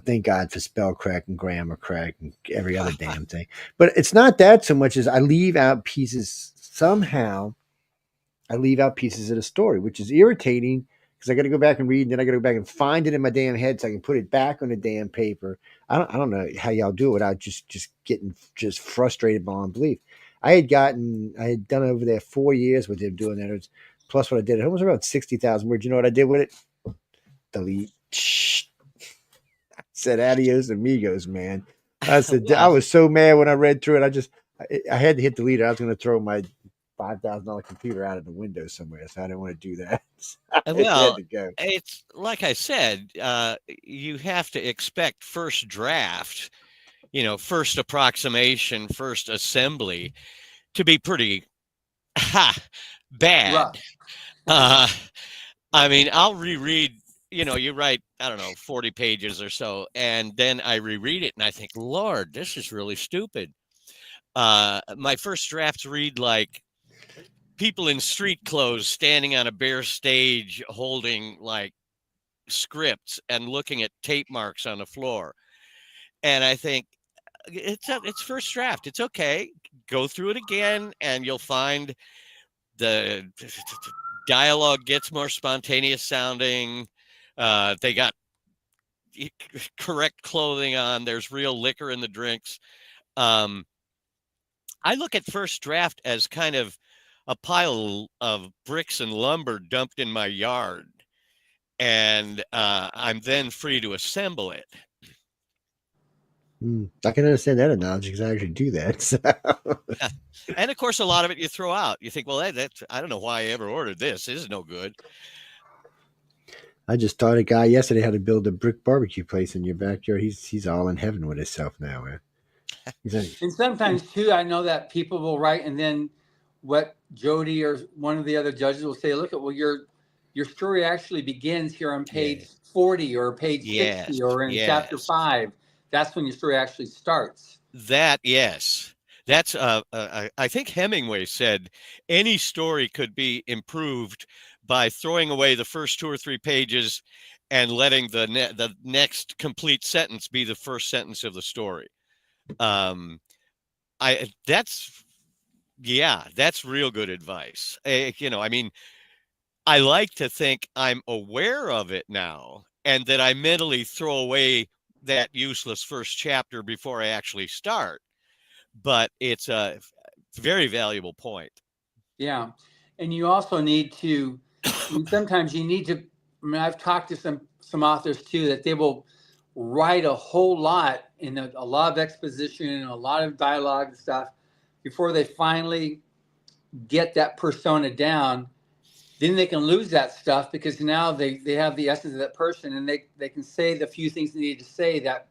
thank God for spell correct and grammar correct and every other damn thing. But it's not that so much as I leave out pieces somehow. I leave out pieces of the story, which is irritating because I got to go back and read, and then I got to go back and find it in my damn head so I can put it back on the damn paper. I don't know how y'all do it without just getting just frustrated beyond belief. I had done over there 4 years with them doing that. It was, plus what I did, it was around 60,000 words. You know what I did with it? Delete. I said adios amigos, man. I said I was so mad when I read through it. I had to hit delete. I was going to throw my $5,000 computer out of the window somewhere, so I didn't want to do that. Well, it's like I said, you have to expect first draft, first approximation, first assembly to be pretty bad. I mean, I'll reread, you write, I don't know, 40 pages or so, and then I reread it and I think, Lord, this is really stupid. My first drafts read like people in street clothes standing on a bare stage holding like scripts and looking at tape marks on the floor. And I think it's first draft. It's okay. Go through it again and you'll find the dialogue gets more spontaneous sounding. They got correct clothing on. There's real liquor in the drinks. I look at first draft as kind of a pile of bricks and lumber dumped in my yard, and I'm then free to assemble it. I can understand that analogy because I actually do that. So. And of course, a lot of it you throw out. You think, well, that's I don't know why I ever ordered this. This is no good. I just taught a guy yesterday how to build a brick barbecue place in your backyard. He's all in heaven with himself now, man. And sometimes too, I know that people will write, and then what Jody or one of the other judges will say, look at, well, your story actually begins here on page 40 or page 60 or in chapter 5. That's when your story actually starts. Yes. That's I think Hemingway said any story could be improved by throwing away the first 2 or 3 pages and letting the next complete sentence be the first sentence of the story. That's real good advice. I mean, I like to think I'm aware of it now and that I mentally throw away that useless first chapter before I actually start. But it's a very valuable point. Yeah. And you also need to, sometimes you need to, I mean, I've talked to some authors too, that they will write a whole lot in a lot of exposition and a lot of dialogue and stuff, before they finally get that persona down, then they can lose that stuff because now they have the essence of that person, and they can say the few things they need to say that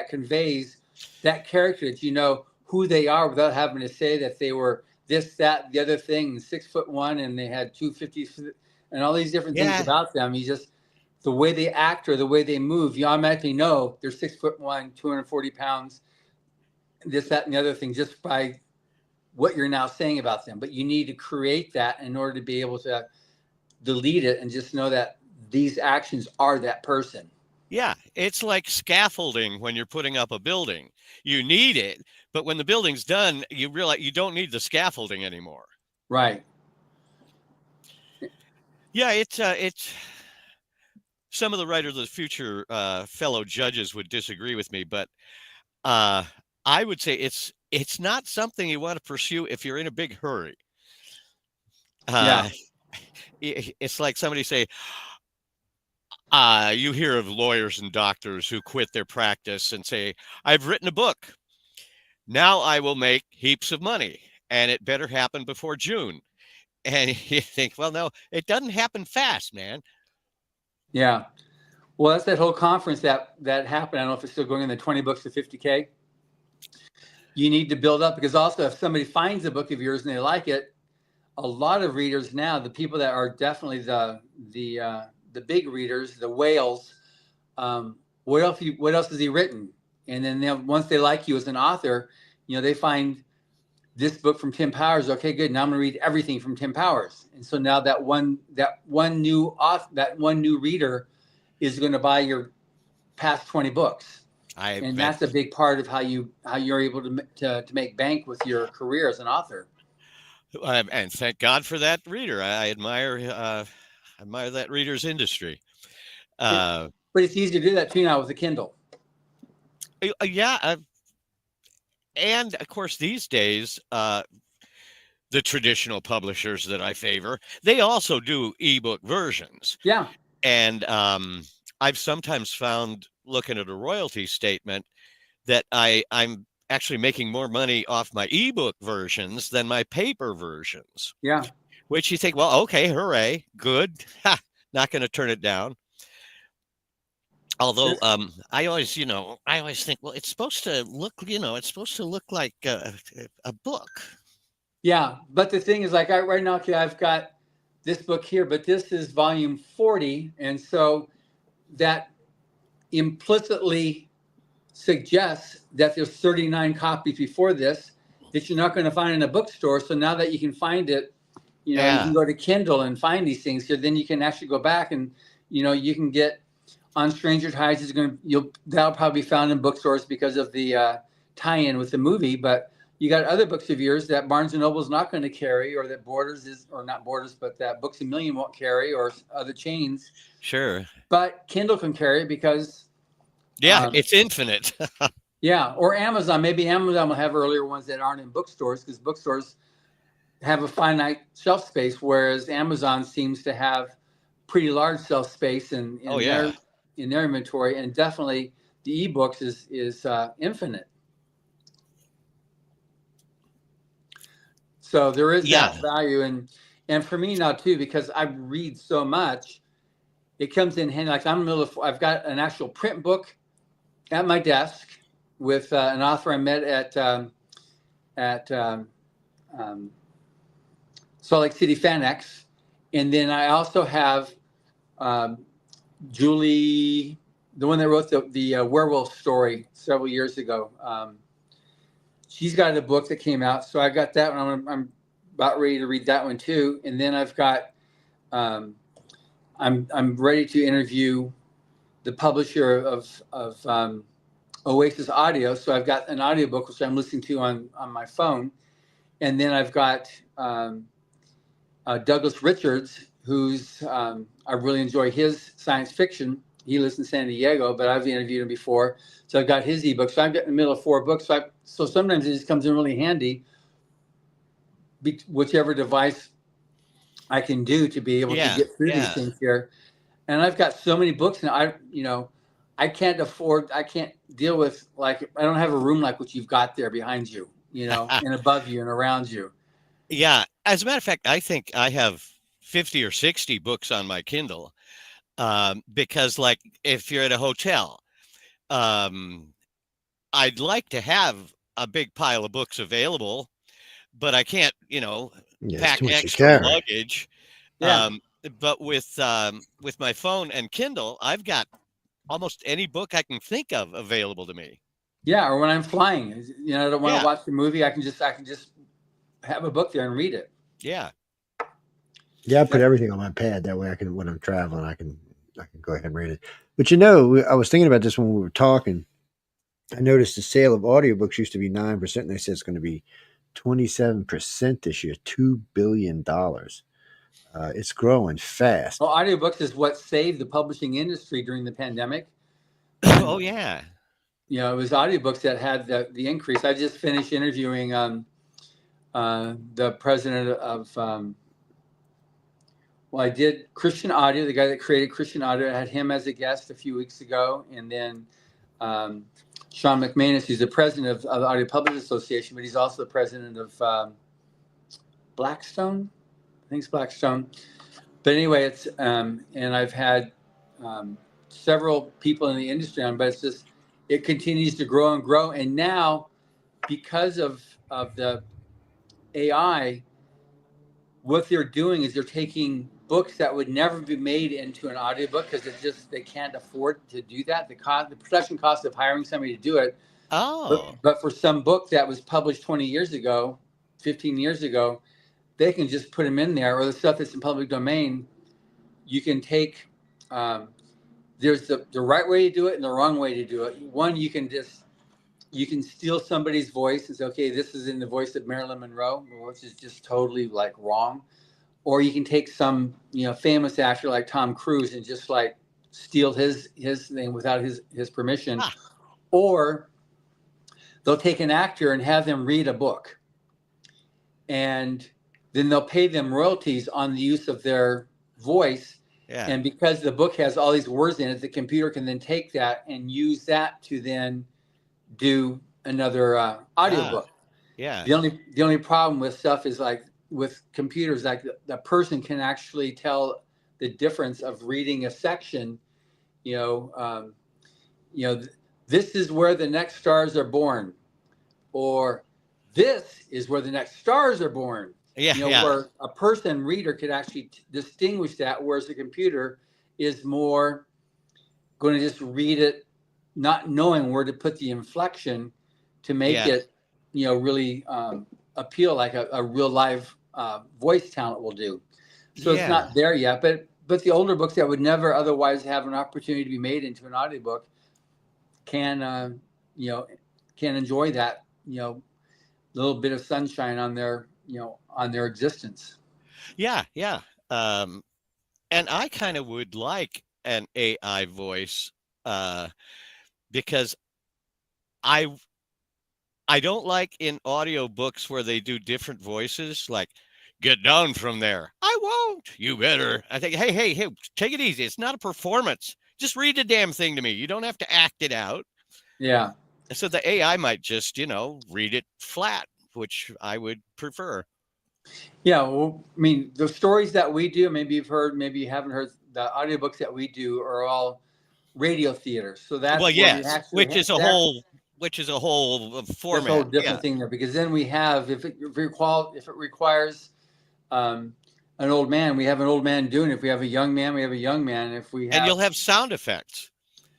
conveys that character, that you know who they are without having to say that they were this, that, the other thing, 6'1", and they had 250 and all these different things about them. You just, the way they act or the way they move, you automatically know they're 6'1", 240 pounds, this, that, and the other thing, just by what you're now saying about them. But you need to create that in order to be able to delete it and just know that these actions are that person. Yeah, it's like scaffolding when you're putting up a building. You need it, but when the building's done, you realize you don't need the scaffolding anymore. Right. Yeah, it's some of the writers of the future, fellow judges would disagree with me, but I would say it's not something you want to pursue if you're in a big hurry. It's like somebody say, you hear of lawyers and doctors who quit their practice and say, I've written a book. Now I will make heaps of money, and it better happen before June. And you think, well, no, it doesn't happen fast, man. Yeah. Well, that's that whole conference that happened. I don't know if it's still going in, the 20 books to 50K. You need to build up, because also if somebody finds a book of yours and they like it, a lot of readers now, the people that are definitely the big readers, the whales, what else has he written? And then once they like you as an author, you know, they find this book from Tim Powers. Okay, good. Now I'm going to read everything from Tim Powers. And so now that one new reader is going to buy your past 20 books. That's a big part of how you're able to make bank with your career as an author. And thank God for that reader. I admire that reader's industry. But it's easy to do that too now with the Kindle. Yeah. And of course, these days, the traditional publishers that I favor, they also do ebook versions. Yeah. And I've sometimes found, looking at a royalty statement, that I'm actually making more money off my ebook versions than my paper versions. Yeah. Which you think, well, okay, hooray, good. Not going to turn it down. Although I always think, well, it's supposed to look like a book. Yeah, but the thing is, like right now, okay, I've got this book here, but this is volume 40, and so that implicitly suggests that there's 39 copies before this that you're not going to find in a bookstore. So now that you can find it, you know, you can go to Kindle and find these things here. Then you can actually go back and, you know, you can get On Stranger Tides that'll probably be found in bookstores because of the tie-in with the movie. But you got other books of yours that Barnes and Noble is not going to carry, or that that Books A Million won't carry, or other chains. Sure. But Kindle can carry it because. Yeah, it's infinite. Yeah, or Amazon. Maybe Amazon will have earlier ones that aren't in bookstores, because bookstores have a finite shelf space, whereas Amazon seems to have pretty large shelf space in their inventory, and definitely the ebooks is infinite. So there is that value, and for me now too, because I read so much, it comes in handy. Like I've got an actual print book at my desk with an author I met at Salt Lake City FanX, and then I also have Julie, the one that wrote the werewolf story several years ago. She's got a book that came out, so I got that one. I'm about ready to read that one too. And then I've got I'm ready to interview the publisher of Oasis Audio. So I've got an audiobook which I'm listening to on my phone, and then I've got Douglas Richards, who's I really enjoy his science fiction. He lives in San Diego, but I've interviewed him before. So I've got his ebook. So I've got in the middle of 4 books. So sometimes it just comes in really handy, whichever device I can do to be able to get through these things here. And I've got so many books now. I can't deal with, like, I don't have a room like what you've got there behind you. and above you and around you. Yeah. As a matter of fact, I think I have 50 or 60 books on my Kindle, because, like, if you're at a hotel, I'd like to have a big pile of books available, but I can't, Yeah, it's pack too much to extra carry. luggage. Yeah. But with my phone and Kindle, I've got almost any book I can think of available to me. Yeah. Or when I'm flying, I don't want Yeah. to watch the movie. I can just have a book there and read it. Yeah. Yeah, I put everything on my pad. That way I can, when I'm traveling, I can go ahead and read it. But I was thinking about this when we were talking. I noticed the sale of audiobooks used to be 9%, and they said it's going to be 27% this year, $2 billion. It's growing fast. Well, audiobooks is what saved the publishing industry during the pandemic. Oh, yeah. It was audiobooks that had the increase. I just finished interviewing the president of, I did Christian Audio, the guy that created Christian Audio. I had him as a guest a few weeks ago. And then Sean McManus, who's the president of the Audio Publishers Association, but he's also the president of Blackstone. I think it's Blackstone. But anyway, it's and I've had several people in the industry on, but it continues to grow and grow. And now, because of the AI, what they're doing is they're taking books that would never be made into an audiobook because they can't afford to do that. The production cost of hiring somebody to do it. Oh. But for some book that was published 20 years ago, 15 years ago, they can just put them in there, or the stuff that's in public domain. You can take, there's the right way to do it and the wrong way to do it. One, you can steal somebody's voice and say, okay, this is in the voice of Marilyn Monroe, which is just totally like wrong. Or you can take some, famous actor like Tom Cruise and just like steal his thing without his permission. Ah. Or they'll take an actor and have them read a book. And then they'll pay them royalties on the use of their voice. Yeah. And because the book has all these words in it, the computer can then take that and use that to then do another audiobook. Yeah. The only problem with stuff is like with computers, like the person can actually tell the difference of reading a section. This is where the next stars are born, or this is where the next stars are born. Yeah. Where a person reader could actually distinguish that, whereas the computer is more going to just read it, not knowing where to put the inflection to make it, really appeal like a real live voice talent will do. So it's not there yet, but the older books that would never otherwise have an opportunity to be made into an audiobook can enjoy that, little bit of sunshine on their existence. Yeah. And I kind of would like an AI voice, because I don't like in audiobooks where they do different voices, like, get down from there. I won't. You better. I think, hey, take it easy. It's not a performance. Just read the damn thing to me. You don't have to act it out. Yeah. So the AI might just, read it flat, which I would prefer. Yeah. Well, I mean, the stories that we do, maybe you've heard, maybe you haven't heard, the audiobooks that we do are all radio theater. So that's which is a whole format. That's a whole different thing there, because then we have, if it requires an old man, we have an old man doing it. If we have a young man, we have a young man. If we have, and you'll have sound effects.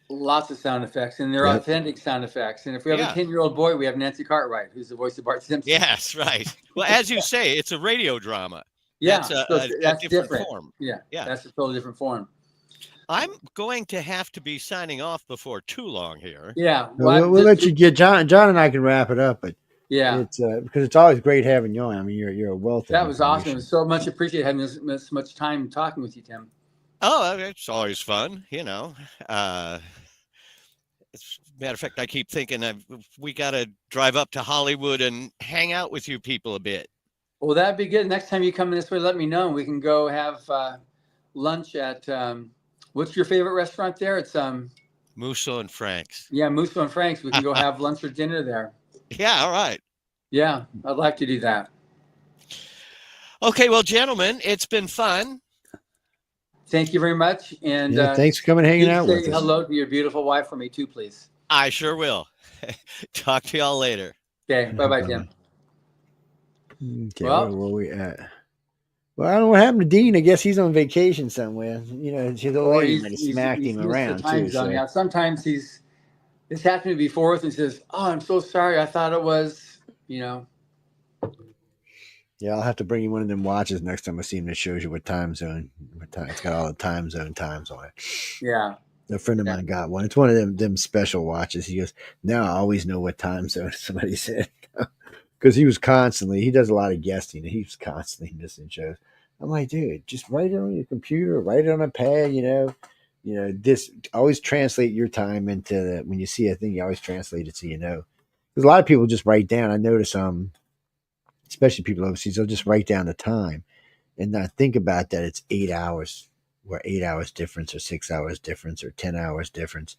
Lots of sound effects, and they're authentic sound effects. And if we have a 10-year-old boy, we have Nancy Cartwright, who's the voice of Bart Simpson. Yes, right. Well, as you say, it's a radio drama. Yeah, that's a different form. Yeah, that's a totally different form. I'm going to have to be signing off before too long here. Yeah, we'll let you get John and I can wrap it up, but it's because it's always great having you on. I mean, you're a wealth. That was awesome. It was so much appreciated having this much time talking with you, Tim. Oh, it's always fun, As a matter of fact, I keep thinking we got to drive up to Hollywood and hang out with you people a bit. Well, that'd be good. Next time you come in this way, let me know. We can go have lunch at what's your favorite restaurant there? It's Musso and Frank's. Yeah, Musso and Frank's. We can go have lunch or dinner there. Yeah, all right. Yeah, I'd like to do that. Okay, well, gentlemen, it's been fun. Thank you very much. And Yeah, thanks for coming and hanging you out with say us. hello to your beautiful wife for me too, please. I sure will. Talk to y'all later. Okay, bye-bye, Bye-bye. Tim. Okay, Well- where were we at? Well, I don't know what happened to Dean. I guess he's on vacation somewhere. You know, his old lady might have smacked him missed the around time too. zone. So. Yeah, sometimes this happened to me before, and says, "Oh, I'm so sorry. I thought it was, you know." Yeah, I'll have to bring you one of them watches next time I see him that shows you what time zone. What time, it's got all the time zone times on it. Yeah. A friend of mine got one. It's one of them special watches. He goes, now I always know what time zone. Somebody said, because he does a lot of guesting, and he was constantly missing shows. I'm like, dude, just write it on your computer, write it on a pad. This always translate your time into when you see a thing, you always translate it so you know. Because a lot of people just write down. I notice especially people overseas, they'll just write down the time and not think about that it's 8 hours, or 8 hours difference, or 6 hours difference, or 10 hours difference.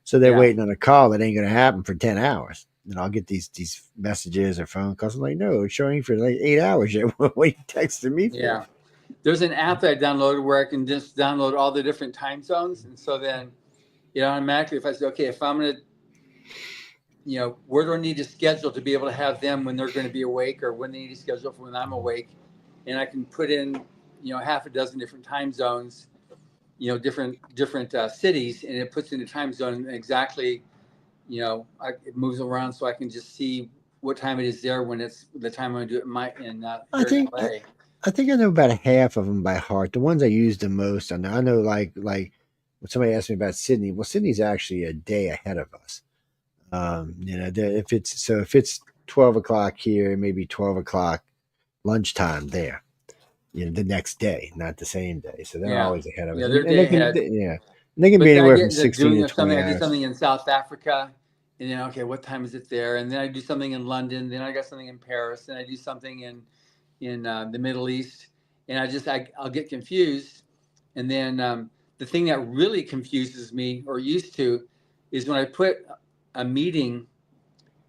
So they're waiting on a call that ain't going to happen for 10 hours. And I'll get these messages or phone calls. I'm like, no, it's showing for like 8 hours. What are you texting me for? Yeah. There's an app that I downloaded where I can just download all the different time zones. And so then, automatically, if I say, okay, if I'm going to, where do I need to schedule to be able to have them when they're going to be awake, or when they need to schedule for when I'm awake? And I can put in, half a dozen different time zones, different cities, and it puts in the time zone exactly, it moves around so I can just see what time it is there when it's the time I do it I think I know about a half of them by heart. The ones I use the most, I know like when somebody asked me about Sydney, well, Sydney's actually a day ahead of us. If it's 12 o'clock here, maybe 12 o'clock lunchtime there, the next day, not the same day. So they're always ahead of us. Yeah, they're day ahead. And they can be anywhere from 16 to 20 hours. I did something in South Africa, and then, okay, what time is it there? And then I do something in London. Then I got something in Paris. Then I do something in the Middle East. And I'll get confused. And then the thing that really confuses me, or used to, is when I put a meeting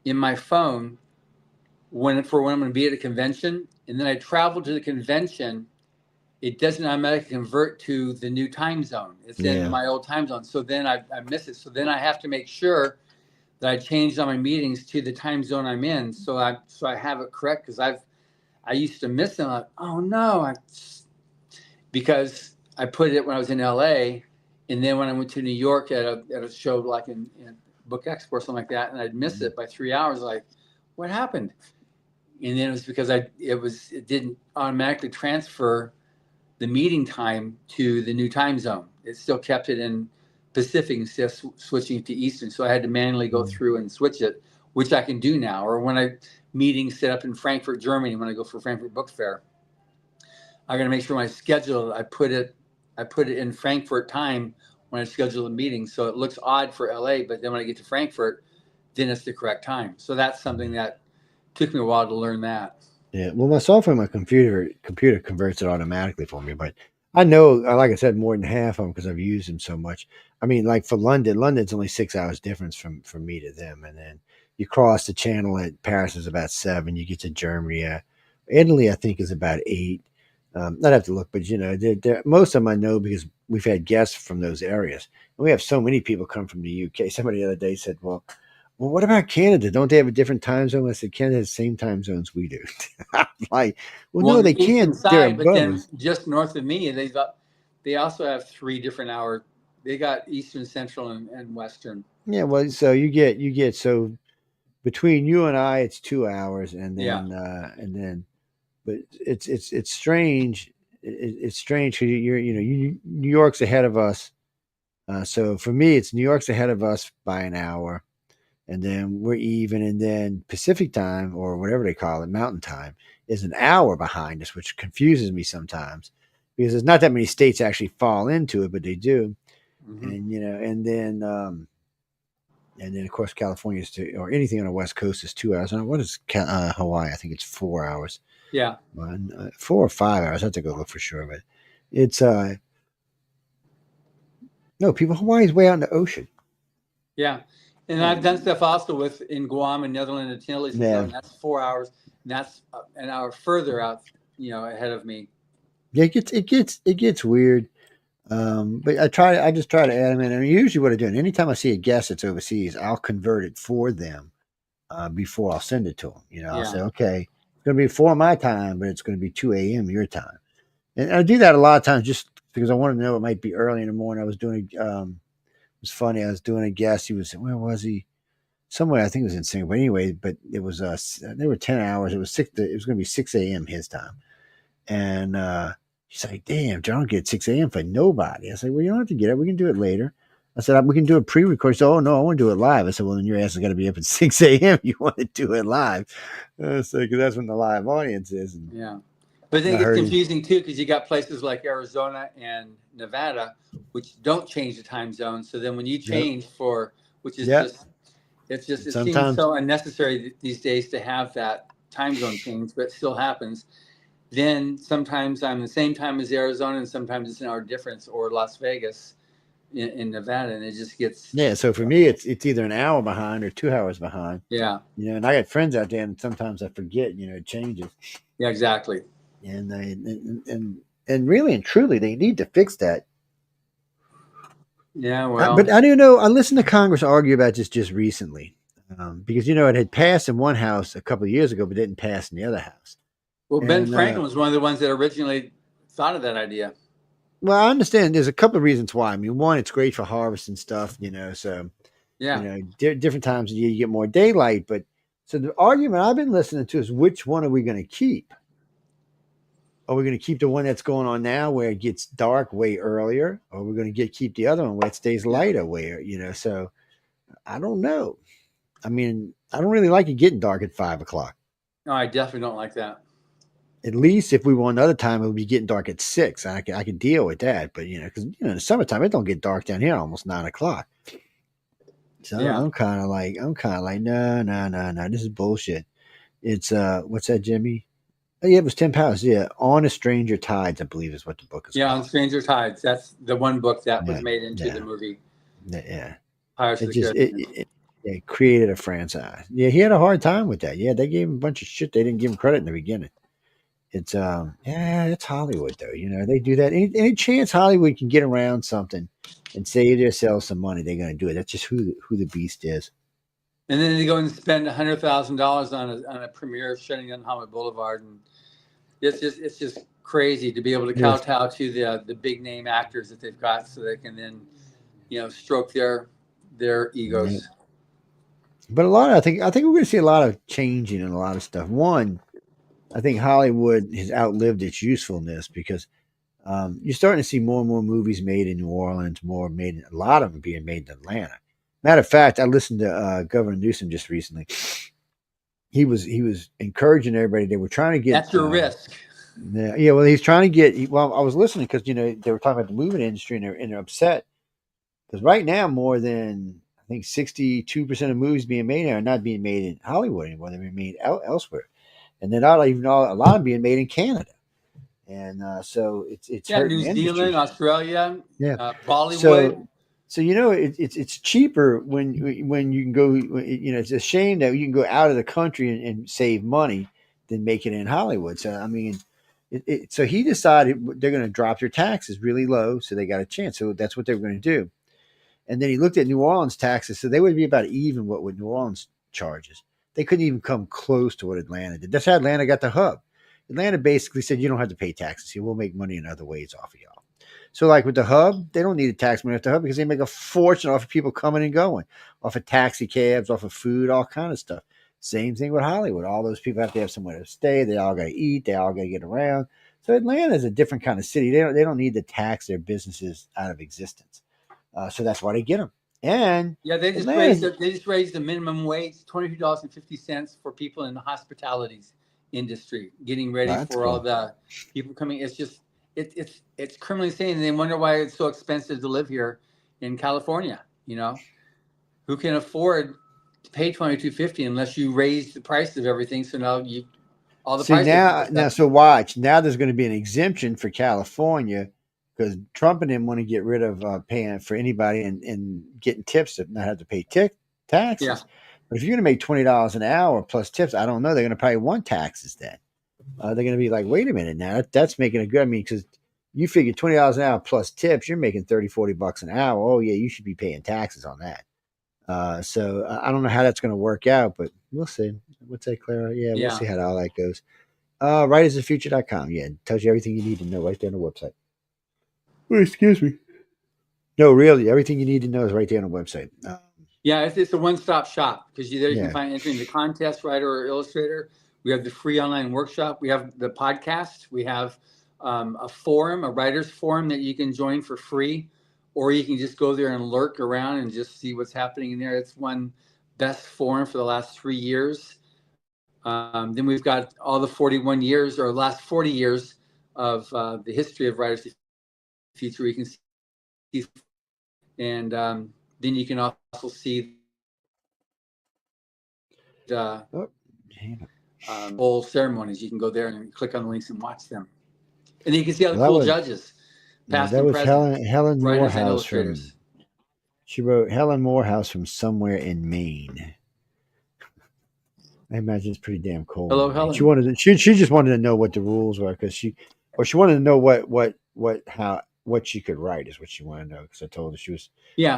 in my phone when I'm going to be at a convention, and then I travel to the convention, it doesn't automatically convert to the new time zone. It's in my old time zone. So then I miss it. So then I have to make sure that I change all my meetings to the time zone I'm in. So I have it correct, because I used to miss them. Like, oh no, because I put it when I was in LA, and then when I went to New York at a show like in Book Expo or something like that, and I'd miss it by 3 hours. Like, what happened? And then it was because it didn't automatically transfer the meeting time to the new time zone. It still kept it in Pacific instead of switching to Eastern. So I had to manually go through and switch it, which I can do now. Or when meetings set up in Frankfurt, Germany, when I go for Frankfurt Book Fair, I got to make sure when I schedule it, I put it in Frankfurt time when I schedule a meeting. So it looks odd for LA, but then when I get to Frankfurt, then it's the correct time. So that's something that took me a while to learn that. Yeah, well, my software, my computer converts it automatically for me. But I know, like I said, more than half of them because I've used them so much. I mean, like for London's only 6 hours difference from me to them, and then you cross the channel at Paris is about 7. You get to Germany, Italy, I think is about 8. I'd have to look, but most of them I know because we've had guests from those areas, and we have so many people come from the UK. Somebody the other day said, "Well, what about Canada? Don't they have a different time zone?" I said, "Canada has the same time zones we do." I'm like, well, no, they can't. Side, but then just north of me, they also have 3 different hours. They got Eastern, Central, and Western. Yeah, well, so you get so between you and I, it's 2 hours, and then, but it's strange. It's strange because New York's ahead of us. So for me, it's New York's ahead of us by an hour. And then we're even, and then Pacific time, or whatever they call it, Mountain time, is an hour behind us, which confuses me sometimes because there's not that many states actually fall into it, but they do. Mm-hmm. And then of course California is or anything on the West Coast is 2 hours. And what is Hawaii? I think it's 4 hours. Yeah, 4 or 5 hours. I have to go look for sure, but it's no people. Hawaii's way out in the ocean. Yeah. And I've done stuff also in Guam and Netherlands and Antilles, and Yeah. so that's 4 hours. And that's an hour further out, ahead of me. Yeah, it gets weird. But I just try to add them in. And usually what I do, and anytime I see a guest that's overseas, I'll convert it for them before I'll send it to them. I'll say, okay, it's going to be 4 my time, but it's going to be 2 a.m. your time. And I do that a lot of times just because I want to know it might be early in the morning. I was doing it was funny. I was doing a guest. Where was he? Somewhere, I think it was in Singapore. Anyway, but it was they were 10 hours. It was it was going to be 6 a.m. his time. And he's like, damn, John, I don't get 6 a.m. for nobody. I said, well, you don't have to get it. We can do it later. I said, we can do a pre-record. He said, oh, no, I want to do it live. I said, well, then your ass has got to be up at 6 a.m. You want to do it live. Because that's when the live audience is. And yeah. But then it gets confusing, too, because you got places like Arizona and Nevada, which don't change the time zone. So then when you change which is it seems so unnecessary these days to have that time zone change, but it still happens. Then sometimes I'm the same time as Arizona, and sometimes it's an hour difference, or Las Vegas in Nevada, and it just gets So for me, it's either an hour behind or 2 hours behind. Yeah, and I got friends out there, and sometimes I forget. It changes. Yeah, exactly. And really and truly, they need to fix that. Yeah, well, but I don't know. I listened to Congress argue about this just recently because it had passed in one house a couple of years ago, but didn't pass in the other house. Well, Ben Franklin was one of the ones that originally thought of that idea. Well, I understand. There's a couple of reasons why. I mean, one, it's great for harvesting stuff, so different times of year you get more daylight. But so the argument I've been listening to is which one are we going to keep? Are we going to keep the one that's going on now where it gets dark way earlier? Or are we going to keep the other one where it stays lighter so I don't know. I mean, I don't really like it getting dark at 5 o'clock. No, I definitely don't like that. At least if we were another time, it would be getting dark at 6. I could deal with that. But, because, in the summertime, it don't get dark down here almost 9 o'clock. So I'm kind of like, no, this is bullshit. It's, what's that, Jimmy? Oh, yeah, it was 10 pounds. Yeah. On a Stranger Tides, I believe is what the book is called. Yeah, On Stranger Tides. That's the one book that was made into the movie. Yeah. Pirates of the Caribbean. It created a franchise. Yeah, he had a hard time with that. Yeah, they gave him a bunch of shit. They didn't give him credit in the beginning. It's it's Hollywood though. They do that. Any chance Hollywood can get around something and save themselves some money, they're going to do it. That's just who the beast is. And then they go and spend $100,000 on a premiere shutting down Hollywood Boulevard, and it's just crazy to be able to kowtow to the big name actors that they've got, so they can then stroke their egos. Right. But I think we're going to see a lot of changing in a lot of stuff. One, I think Hollywood has outlived its usefulness because you're starting to see more and more movies made in New Orleans, a lot of them being made in Atlanta. Matter of fact, I listened to Governor Newsom just recently. He was encouraging everybody. They were trying to get. That's your risk. Yeah. Well, he's trying to get. Well, I was listening because they were talking about the movie industry and they're upset because right now more than I think 62% of movies being made are not being made in Hollywood anymore. They're being made elsewhere. And they're not even a lot of being made in Canada, and so it's New Zealand, Australia, Bollywood. So it's cheaper when you can go. It's a shame that you can go out of the country and save money than make it in Hollywood. So I mean, so he decided they're going to drop their taxes really low, so they got a chance. So that's what they were going to do. And then he looked at New Orleans taxes, so they would be about even what New Orleans charges. They couldn't even come close to what Atlanta did. That's how Atlanta got the hub. Atlanta basically said, you don't have to pay taxes here. We'll make money in other ways off of y'all. So like with the hub, they don't need a tax money off the hub because they make a fortune off of people coming and going, off of taxi cabs, off of food, all kind of stuff. Same thing with Hollywood. All those people have to have somewhere to stay. They all got to eat. They all got to get around. So Atlanta is a different kind of city. They don't need to tax their businesses out of existence. So that's why they get them. And they just raised the minimum wage $22.50 for people in the hospitalities industry, getting ready for all the people coming. It's just it's criminally insane, and they wonder why it's so expensive to live here in California. Who can afford to pay $22.50 unless you raise the price of everything? So now all the prices. So watch now. There's going to be an exemption for California. Because Trump and them want to get rid of paying for anybody and getting tips to not have to pay taxes. Yeah. But if you're going to make $20 an hour plus tips, I don't know. They're going to probably want taxes then. They're going to be like, wait a minute now, that's making it good. I mean, because you figure $20 an hour plus tips, you're making $30-40 an hour. Oh yeah, you should be paying taxes on that. So I don't know how that's going to work out, but we'll see. What's that, Clara? Yeah, we'll see how all that goes. Writersthefuture.com. Yeah, it tells you everything you need to know right there on the website. Oh, excuse me. No, really, everything you need to know is right there on the website. Yeah, it's a one-stop shop because there you can find entering the contest, writer or illustrator. We have the free online workshop. We have the podcast. We have a forum, a writer's forum that you can join for free, or you can just go there and lurk around and just see what's happening in there. It's won best forum for the last 3 years. Then we've got all the 41 years or last 40 years of the history of Writers Future. You can see, and then you can also see the whole ceremonies. You can go there and click on the links and watch them, and then you can see all the cool judges, past that and was present, Helen writers and Morehouse from. illustrators. She wrote Helen Morehouse from somewhere in Maine. I imagine it's pretty damn cold. Hello, Helen. She just wanted to know what the rules were because she wanted to know what she could write is what she wanted to know because I told her she was.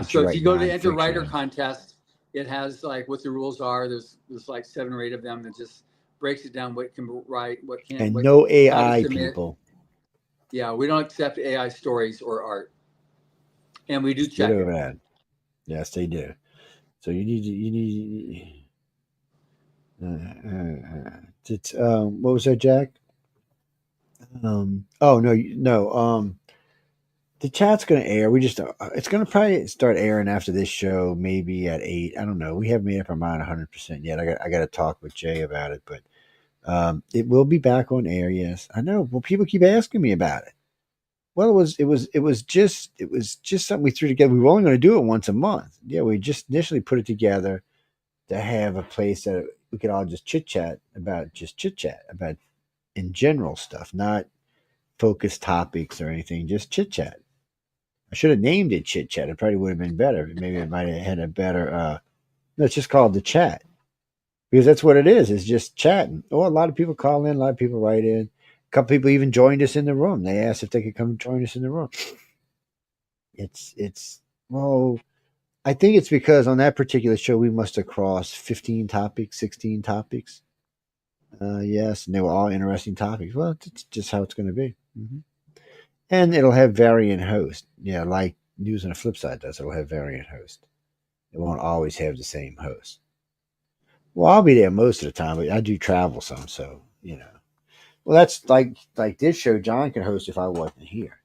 So if you go to enter writer contest, it has like what the rules are. There's like 7 or 8 of them that just breaks it down what can write, what can't. And no AI people. Yeah, we don't accept AI stories or art, and we do check over that. Yes, they do. So you need. What was that, Jack? The chat's going to air. It's going to probably start airing after this show, maybe at 8. I don't know. We haven't made up our mind 100% yet. I got to talk with Jay about it, but it will be back on air. Yes, I know. Well, people keep asking me about it. Well, it was just something we threw together. We were only going to do it once a month. Yeah, we just initially put it together to have a place that we could all just chit chat about in general stuff, not focused topics or anything, just chit chat. I should have named it chit chat. It probably would have been better. Maybe it might have had a better. No, it's just called the chat because that's what it is. It's just chatting. Oh, a lot of people call in, a lot of people write in. A couple people even joined us in the room. They asked if they could come join us in the room. Well, I think it's because on that particular show, we must have crossed 15 topics, 16 topics. Yes, and they were all interesting topics. Well, it's just how it's going to be. Mm-hmm. And it'll have variant host. Yeah, like News on the Flip Side does. It'll have variant host. It won't always have the same host. Well, I'll be there most of the time, but I do travel some, so, Well, that's like this show, John could host if I wasn't here.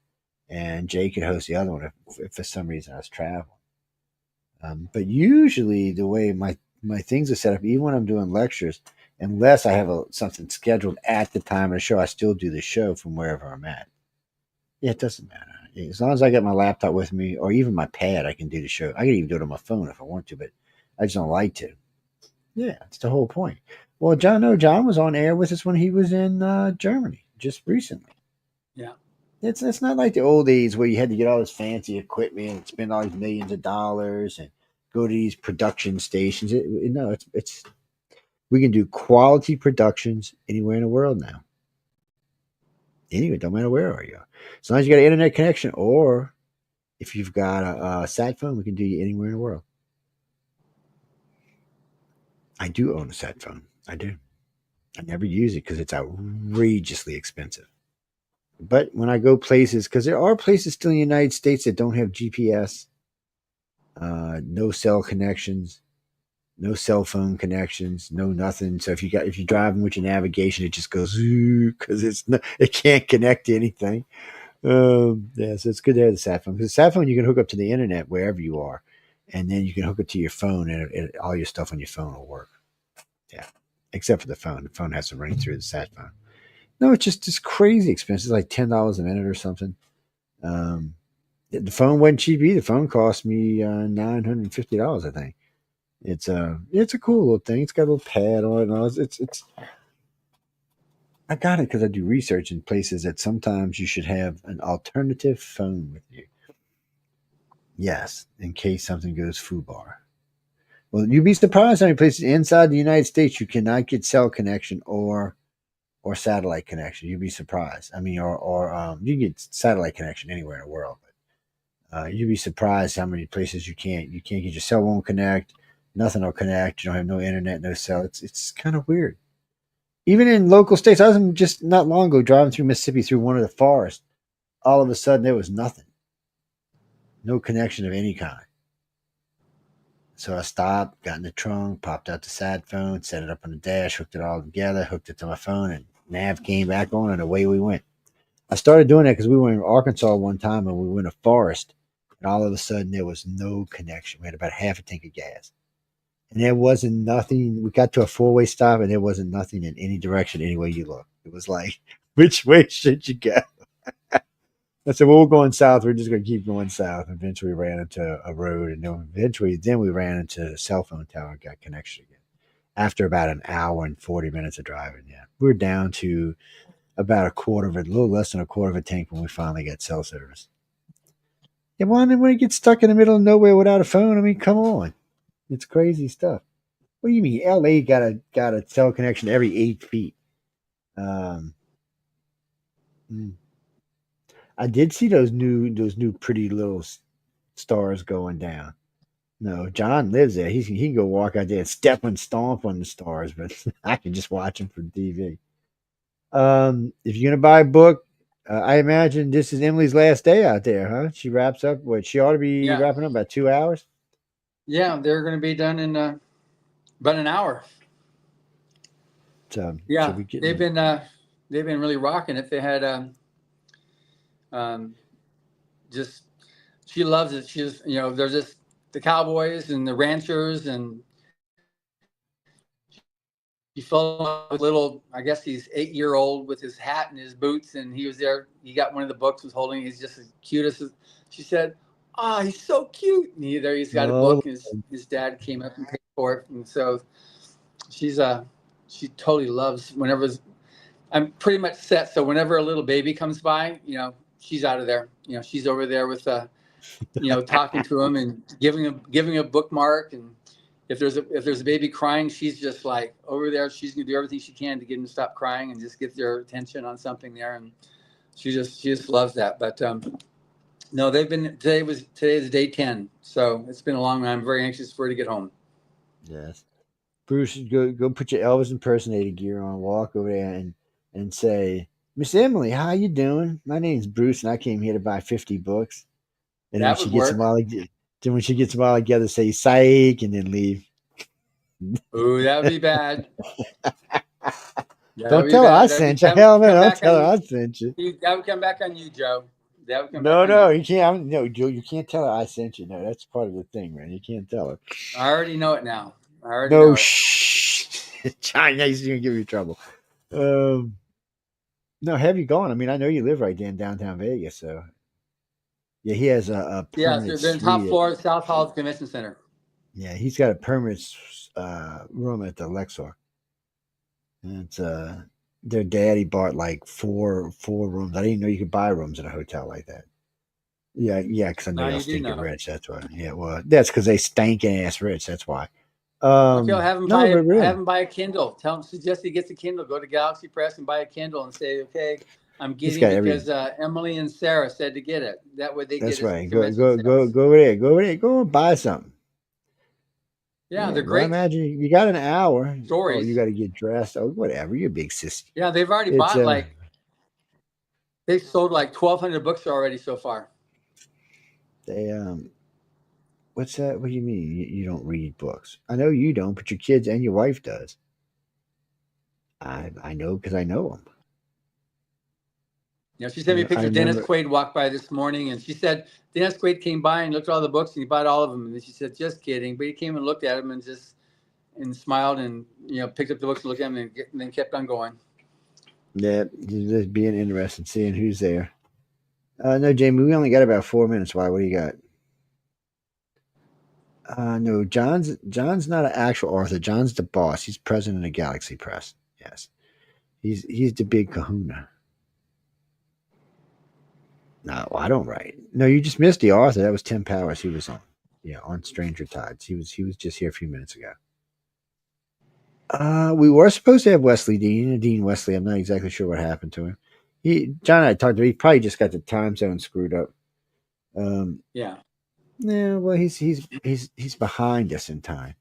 And Jay could host the other one if for some reason I was traveling. But usually the way my things are set up, even when I'm doing lectures, unless I have something scheduled at the time of the show, I still do the show from wherever I'm at. Yeah, it doesn't matter. As long as I got my laptop with me or even my pad, I can do the show. I can even do it on my phone if I want to, but I just don't like to. Yeah, that's the whole point. Well, John was on air with us when he was in Germany just recently. Yeah. It's not like the old days where you had to get all this fancy equipment and spend all these millions of dollars and go to these production stations. It's we can do quality productions anywhere in the world now. Anyway, don't matter where are you. As long as you got an internet connection, or if you've got a sat phone, we can do you anywhere in the world. I do own a sat phone. I do. I never use it because it's outrageously expensive. But when I go places, because there are places still in the United States that don't have GPS, no cell connections, no cell phone connections, no nothing. So if you're driving with your navigation, it just goes because it can't connect to anything. So it's good to have the sat phone because the sat phone you can hook up to the internet wherever you are, and then you can hook it to your phone, and all your stuff on your phone will work. Yeah, except for the phone. The phone has to run through the sat phone. No, it's crazy expensive. It's like $10 a minute or something. The phone wasn't cheap either. The phone cost me $950, I think. It's a cool little thing. It's got a little pad on it and all. It's I got it because I do research in places that sometimes you should have an alternative phone with you. Yes, in case something goes foobar. Well, you'd be surprised how many places inside the United States you cannot get cell connection or satellite connection. You'd be surprised. I mean, or you can get satellite connection anywhere in the world. But, you'd be surprised how many places you can't get your cell won't connect. Nothing will connect. You don't have no internet, no cell. It's kind of weird. Even in local states, I was just not long ago driving through Mississippi through one of the forests. All of a sudden, there was nothing, no connection of any kind. So I stopped, got in the trunk, popped out the sat phone, set it up on the dash, hooked it all together, hooked it to my phone, and nav came back on, and away we went. I started doing that because we were in Arkansas one time, and we were in a forest, and all of a sudden there was no connection. We had about half a tank of gas. And there wasn't nothing. We got to a four-way stop, and there wasn't nothing in any direction, any way you look. It was like, which way should you go? I said, well, we're going south. We're just going to keep going south. Eventually, we ran into a road, and then we ran into a cell phone tower and got connection again. After about an hour and 40 minutes of driving, yeah. We were down to about a little less than a quarter of a tank when we finally got cell service. Yeah, well, and then when you get stuck in the middle of nowhere without a phone, I mean, come on. It's crazy stuff. What do you mean? LA got a cell connection every 8 feet. I did see those new pretty little stars going down. No, John lives there. He can go walk out there and step and stomp on the stars, but I can just watch them from TV. If you're gonna buy a book, I imagine this is Emily's last day out there, huh? She wraps up. She ought to be wrapping up about 2 hours. Yeah, they're going to be done in about an hour. So they've been really rocking it. They had just she loves it. She's there's just the cowboys and the ranchers, and he fell with little. I guess he's 8-year-old with his hat and his boots, and he was there. He got one of the books, was holding. He's just as cute as she said. Oh, he's so cute. And he's got a book. His dad came up and paid for it. And so she totally loves whenever I'm pretty much set. So whenever a little baby comes by, she's out of there. She's over there with, talking to him and giving a bookmark. And if there's a baby crying, she's just like over there. She's going to do everything she can to get him to stop crying and just get their attention on something there. And she just loves that. But, no, today is day 10, so it's been a long run. I'm very anxious for her to get home. Yes. Bruce, go put your Elvis impersonator gear on, walk over there and say, Miss Emily, how you doing? My name's Bruce, and I came here to buy 50 books. And then when she gets them all together, say psych, and then leave. Ooh, that would be bad. Don't tell her I sent you. Hell no, don't tell her I sent you. That would come back on you, Joe. No, you can't. No, Joe, you can't tell her I sent you. No, that's part of the thing, man. You can't tell her. I already know it now. No, shh. China, he's gonna give you trouble. No, have you gone? I mean, I know you live right there in downtown Vegas, so yeah, he has a permanent they're in top floor, South Hall Convention Center. Yeah, he's got a permanent room at the Lexor. And it's their daddy bought like four rooms. I didn't know you could buy rooms in a hotel like that. Yeah, because I know they'll stinking rich. That's why. Yeah, well, that's because they stankin' ass rich. That's why. Have him buy a Kindle. Suggest he gets a Kindle. Go to Galaxy Press and buy a Kindle and say, okay, I'm getting it because Emily and Sarah said to get it. That way they get it. That's right. Go over there. Go over there. Go and buy something. Yeah, they're great. Well, imagine you got an hour. Stories. Oh, you got to get dressed. Oh, whatever. You're a big sissy. Yeah, they've already bought they've sold like 1,200 books already so far. They what's that? What do you mean you don't read books? I know you don't, but your kids and your wife does. I know because I know them. She sent me a picture of Dennis Quaid walked by this morning, and she said Dennis Quaid came by and looked at all the books, and he bought all of them. And then she said, "Just kidding," but he came and looked at them and smiled and picked up the books and looked at them and then kept on going. Yeah, just being interested, seeing who's there. No, Jamie, we only got about 4 minutes. Why? What do you got? No, John's not an actual author. John's the boss. He's president of Galaxy Press. Yes, he's the big kahuna. No, I don't write. No, you just missed the author. That was Tim Powers. He was on. Yeah, on Stranger Tides. He was just here a few minutes ago. We were supposed to have Dean Wesley. I'm not exactly sure what happened to him. John and I talked to him. He probably just got the time zone screwed up. Yeah. Yeah, well, he's behind us in time.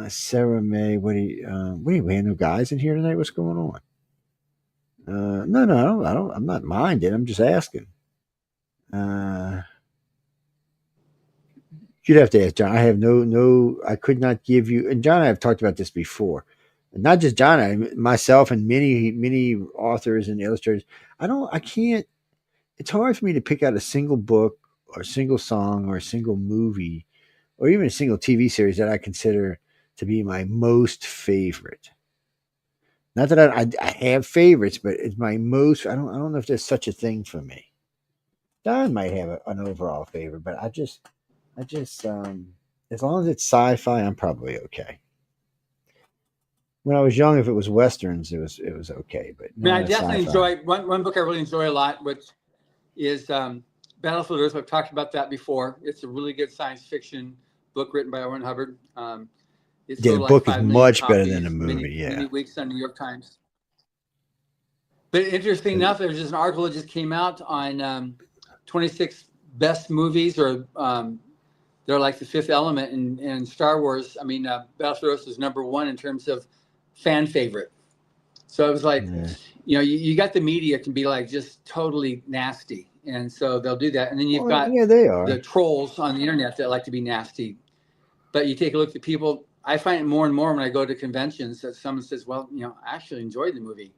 Sarah May, we have no guys in here tonight. What's going on? No, I don't. I'm not minding. I'm just asking. You'd have to ask John. I have no. I could not give you. And John and I have talked about this before. And not just John, myself, and many authors and illustrators. I can't. It's hard for me to pick out a single book or a single song or a single movie or even a single TV series that I consider to be my most favorite. Not that I have favorites, but it's my most. I don't know if there's such a thing for me. Don might have an overall favorite, but I just as long as it's sci-fi, I'm probably okay. When I was young, if it was westerns, it was okay. But I mean, I definitely enjoy one book I really enjoy a lot, which is Battlefield Earth. I've talked about that before. It's a really good science fiction book written by Owen Hubbard. The book is much better than the movie. Many weeks on New York Times. But interesting enough, there's just an article that just came out on 26 best movies, or they're like the fifth element in Star Wars. I mean, Battlefield Earth is #1 in terms of fan favorite. So it was like, you got the media can be like just totally nasty. And so they'll do that. And then you've got the trolls on the internet that like to be nasty. But you take a look at people. I find it more and more when I go to conventions that someone says, well, I actually enjoyed the movie.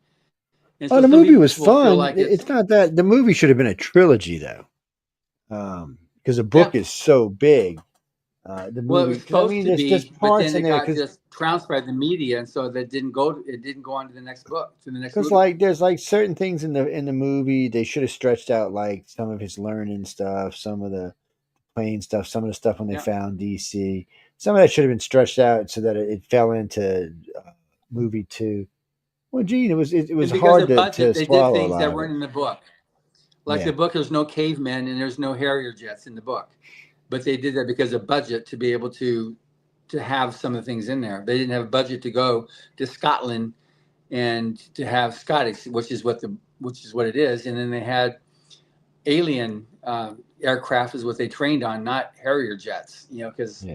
And so the movie was fun. Like it's not that the movie should have been a trilogy though. Because the book is so big. The movie, it was supposed to be, but then it got just just trounced by the media, and so that didn't go on to the next book, to the next movie. Because like there's like certain things in the movie they should have stretched out, like some of his learning stuff, some of the plane stuff, some of the stuff when they found DC. Some of that should have been stretched out so that it fell into movie 2. Well, Gene, it was hard to they swallow. Did things that weren't in the book. Like the book, there's no cavemen and there's no Harrier jets in the book. But they did that because of budget, to be able to have some of the things in there. They didn't have a budget to go to Scotland and to have Scottish, which is what it is. And then they had alien aircraft is what they trained on, not Harrier jets. Because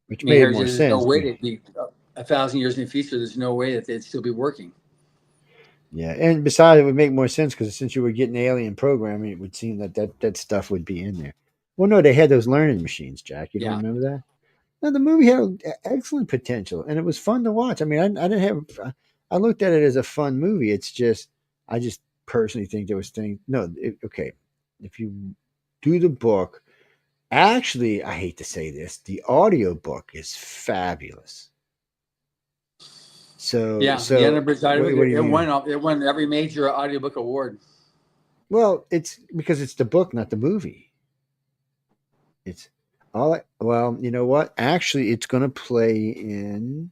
which made more sense. No way they'd be 1,000 years in the future. There's no way that they'd still be working. Yeah, and besides, it would make more sense because since you were getting alien programming, it would seem that stuff would be in there. Well, no, they had those learning machines, Jack. You don't remember that? No, the movie had excellent potential, and it was fun to watch. I mean, I looked at it as a fun movie. It's just, I just personally think there was things. No, if you do the book, actually, I hate to say this, the audio book is fabulous. So the Anubis Gates, it won every major audiobook award. Well, it's because it's the book, not the movie. It's all well, you know what? Actually, it's going to play in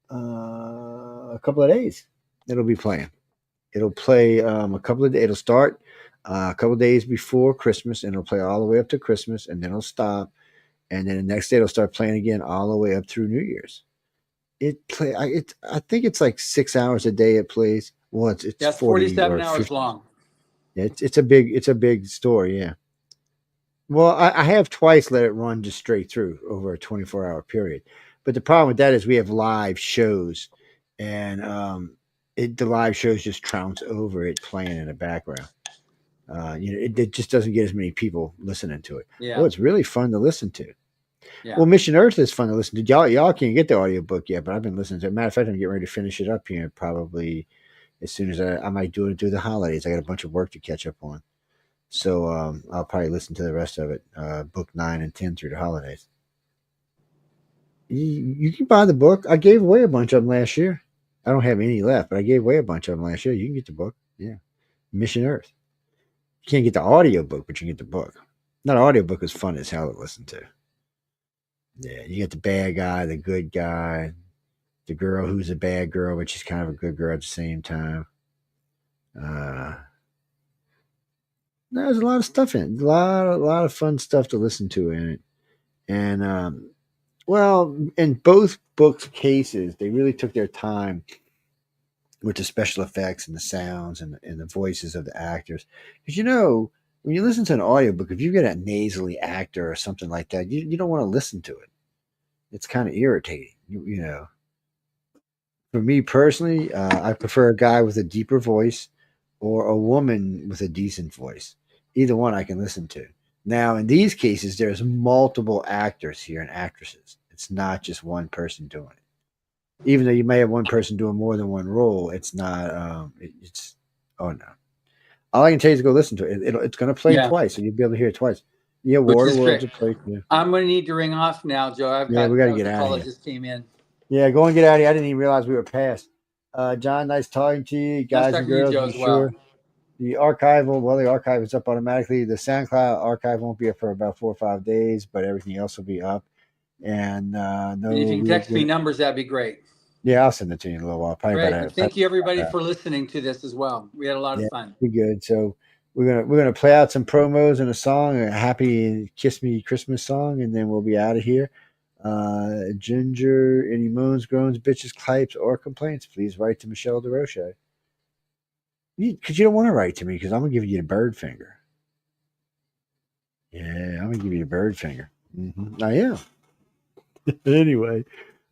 a couple of days. It'll be playing. It'll play a couple of days. It'll start a couple of days before Christmas, and it'll play all the way up to Christmas, and then it'll stop, and then the next day it'll start playing again all the way up through New Year's. I think it's like 6 hours a day it plays. Well, it's 47 hours long. Yeah, it's a big story. Yeah. Well, I have twice let it run just straight through over a 24-hour period. But the problem with that is we have live shows, and the live shows just trounce over it playing in the background. It just doesn't get as many people listening to it. Yeah. Well, it's really fun to listen to. Yeah. Well, Mission Earth is fun to listen to. Y'all can't get the audiobook yet, but I've been listening to it. Matter of fact, I'm getting ready to finish it up here probably as soon as I might do it through the holidays. I got a bunch of work to catch up on. So I'll probably listen to the rest of it, book 9 and 10 through the holidays. You can buy the book. I gave away a bunch of them last year. I don't have any left, but I gave away a bunch of them last year. You can get the book. Yeah. Mission Earth. You can't get the audio book, but you can get the book. That audio book is fun as hell to listen to. Yeah, you get the bad guy, the good guy, the girl who's a bad girl, but she's kind of a good girl at the same time. No, there's a lot of stuff in it. A lot of fun stuff to listen to in it. And well, in both books cases, they really took their time with the special effects and the sounds and the voices of the actors. Because when you listen to an audiobook, if you get a nasally actor or something like that, you don't want to listen to it. It's kind of irritating. For me personally, I prefer a guy with a deeper voice or a woman with a decent voice. Either one I can listen to. Now, in these cases, there's multiple actors here and actresses. It's not just one person doing it. Even though you may have one person doing more than one role, it's not. Oh no! All I can tell you is go listen to it. It's going to play twice, so you'll be able to hear it twice. Yeah, Waterworld's a place. Yeah. I'm going to need to ring off now, Joe. We got to get out of here. Just came in. Yeah, go and get out of here. I didn't even realize we were past. John, nice talking to you, guys and girls. Joe, be sure. The archive is up automatically. The SoundCloud archive won't be up for about 4 or 5 days, but everything else will be up. And if you can text me numbers, that'd be great. Yeah, I'll send it to you in a little while. Great. Thank you, everybody, for listening to this as well. We had a lot of fun. Be good. So we're gonna play out some promos and a song, a happy Kiss Me Christmas song, and then we'll be out of here. Ginger, any moans, groans, bitches, cipes, or complaints, please write to Michelle DeRoche. Because you don't want to write to me, because I'm going to give you the bird finger. Yeah, I'm going to give you the bird finger. I am. Anyway,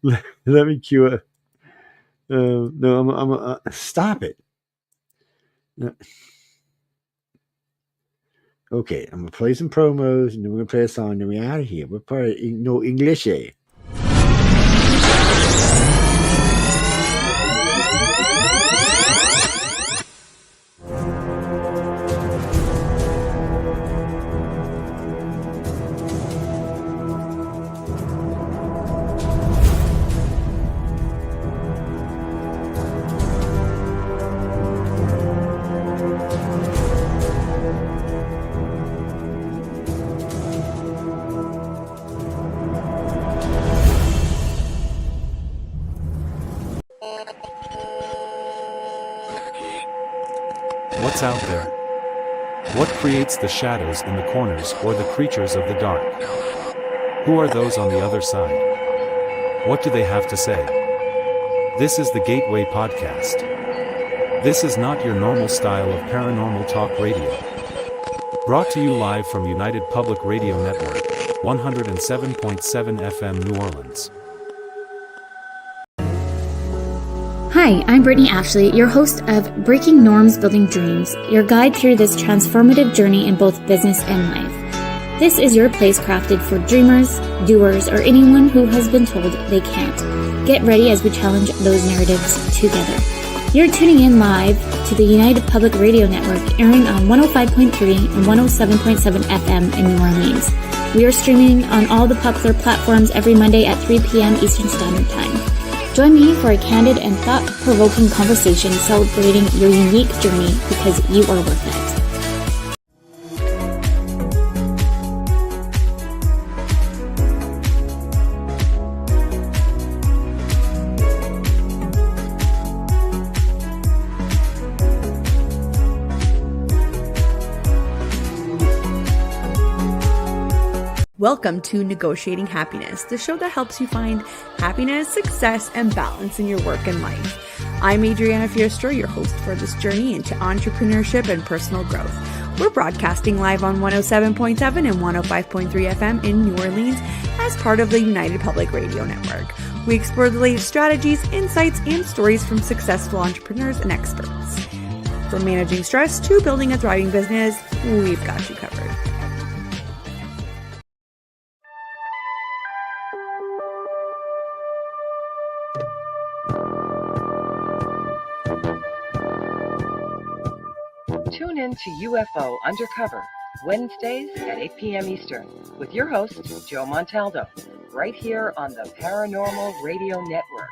let me cue it. No, stop it. No. Okay, I'm going to play some promos, and then we're going to play a song, and then we're out of here. We're part of No English. What's out there? What creates the shadows in the corners or the creatures of the dark? Who are those on the other side? What do they have to say? This is the Gateway Podcast. This is not your normal style of paranormal talk radio. Brought to you live from United Public Radio Network, 107.7 FM New Orleans. Hi, I'm Brittany Ashley, your host of Breaking Norms Building Dreams, your guide through this transformative journey in both business and life. This is your place crafted for dreamers, doers, or anyone who has been told they can't. Get ready as we challenge those narratives together. You're tuning in live to the United Public Radio Network, airing on 105.3 and 107.7 FM in New Orleans. We are streaming on all the popular platforms every Monday at 3 p.m. Eastern Standard Time. Join me for a candid and thought-provoking conversation celebrating your unique journey because you are worth it. Welcome to Negotiating Happiness, the show that helps you find happiness, success, and balance in your work and life. I'm Adriana Fiestro, your host for this journey into entrepreneurship and personal growth. We're broadcasting live on 107.7 and 105.3 FM in New Orleans as part of the United Public Radio Network. We explore the latest strategies, insights, and stories from successful entrepreneurs and experts. From managing stress to building a thriving business, we've got you covered. Tune in to UFO Undercover, Wednesdays at 8 p.m. Eastern, with your host, Joe Montaldo, right here on the Paranormal Radio Network.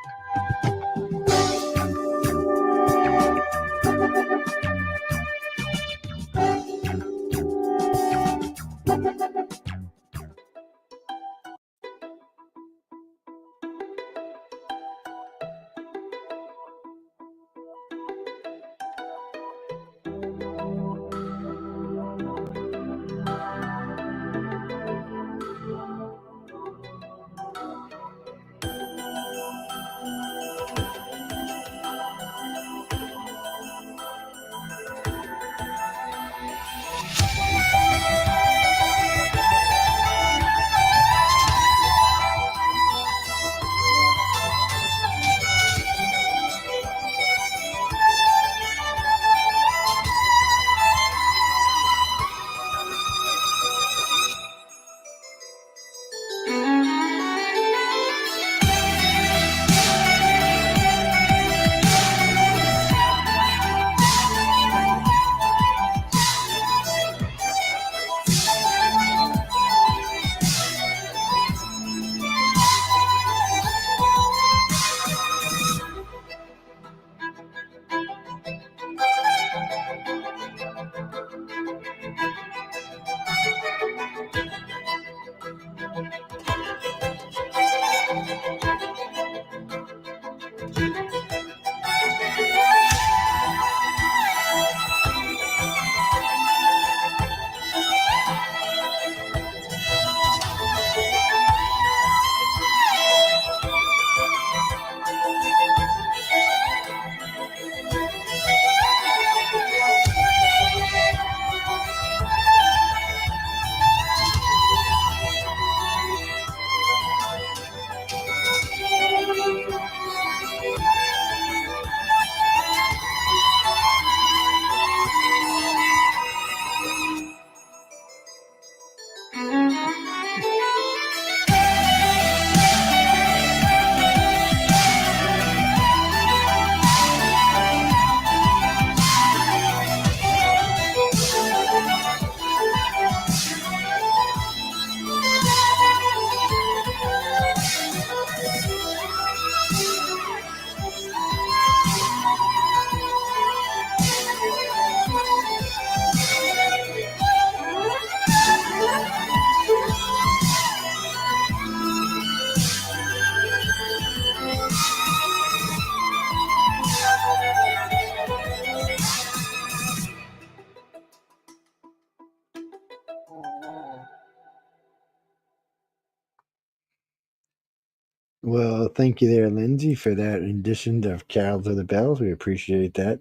Well, thank you there, Lindsay, for that rendition of Carols of the Bells. We appreciate that.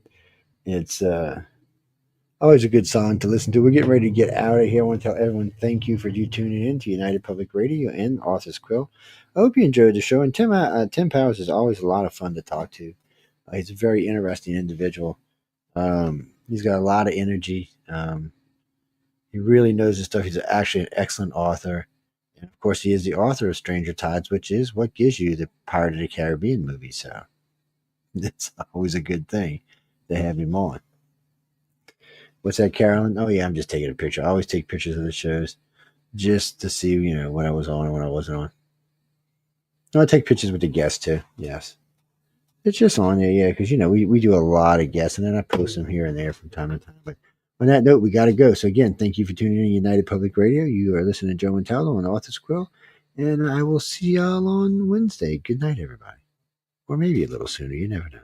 It's always a good song to listen to. We're getting ready to get out of here. I want to tell everyone thank you for you tuning in to United Public Radio and Authors Quill. I hope you enjoyed the show. And Tim Powers is always a lot of fun to talk to. He's a very interesting individual. He's got a lot of energy. He really knows his stuff. He's actually an excellent author. And of course, he is the author of Stranger Tides, which is what gives you the Pirate of the Caribbean movie. So it's always a good thing to have him on. What's that, Carolyn? Oh, yeah, I'm just taking a picture. I always take pictures of the shows just to see, what I was on and what I wasn't on. I take pictures with the guests, too. Yes. It's just on there, yeah, because, we do a lot of guests, and then I post them here and there from time to time. But on that note, we got to go. So, again, thank you for tuning in to United Public Radio. You are listening to Joe Montaldo on Authors Quill, and I will see y'all on Wednesday. Good night, everybody. Or maybe a little sooner. You never know.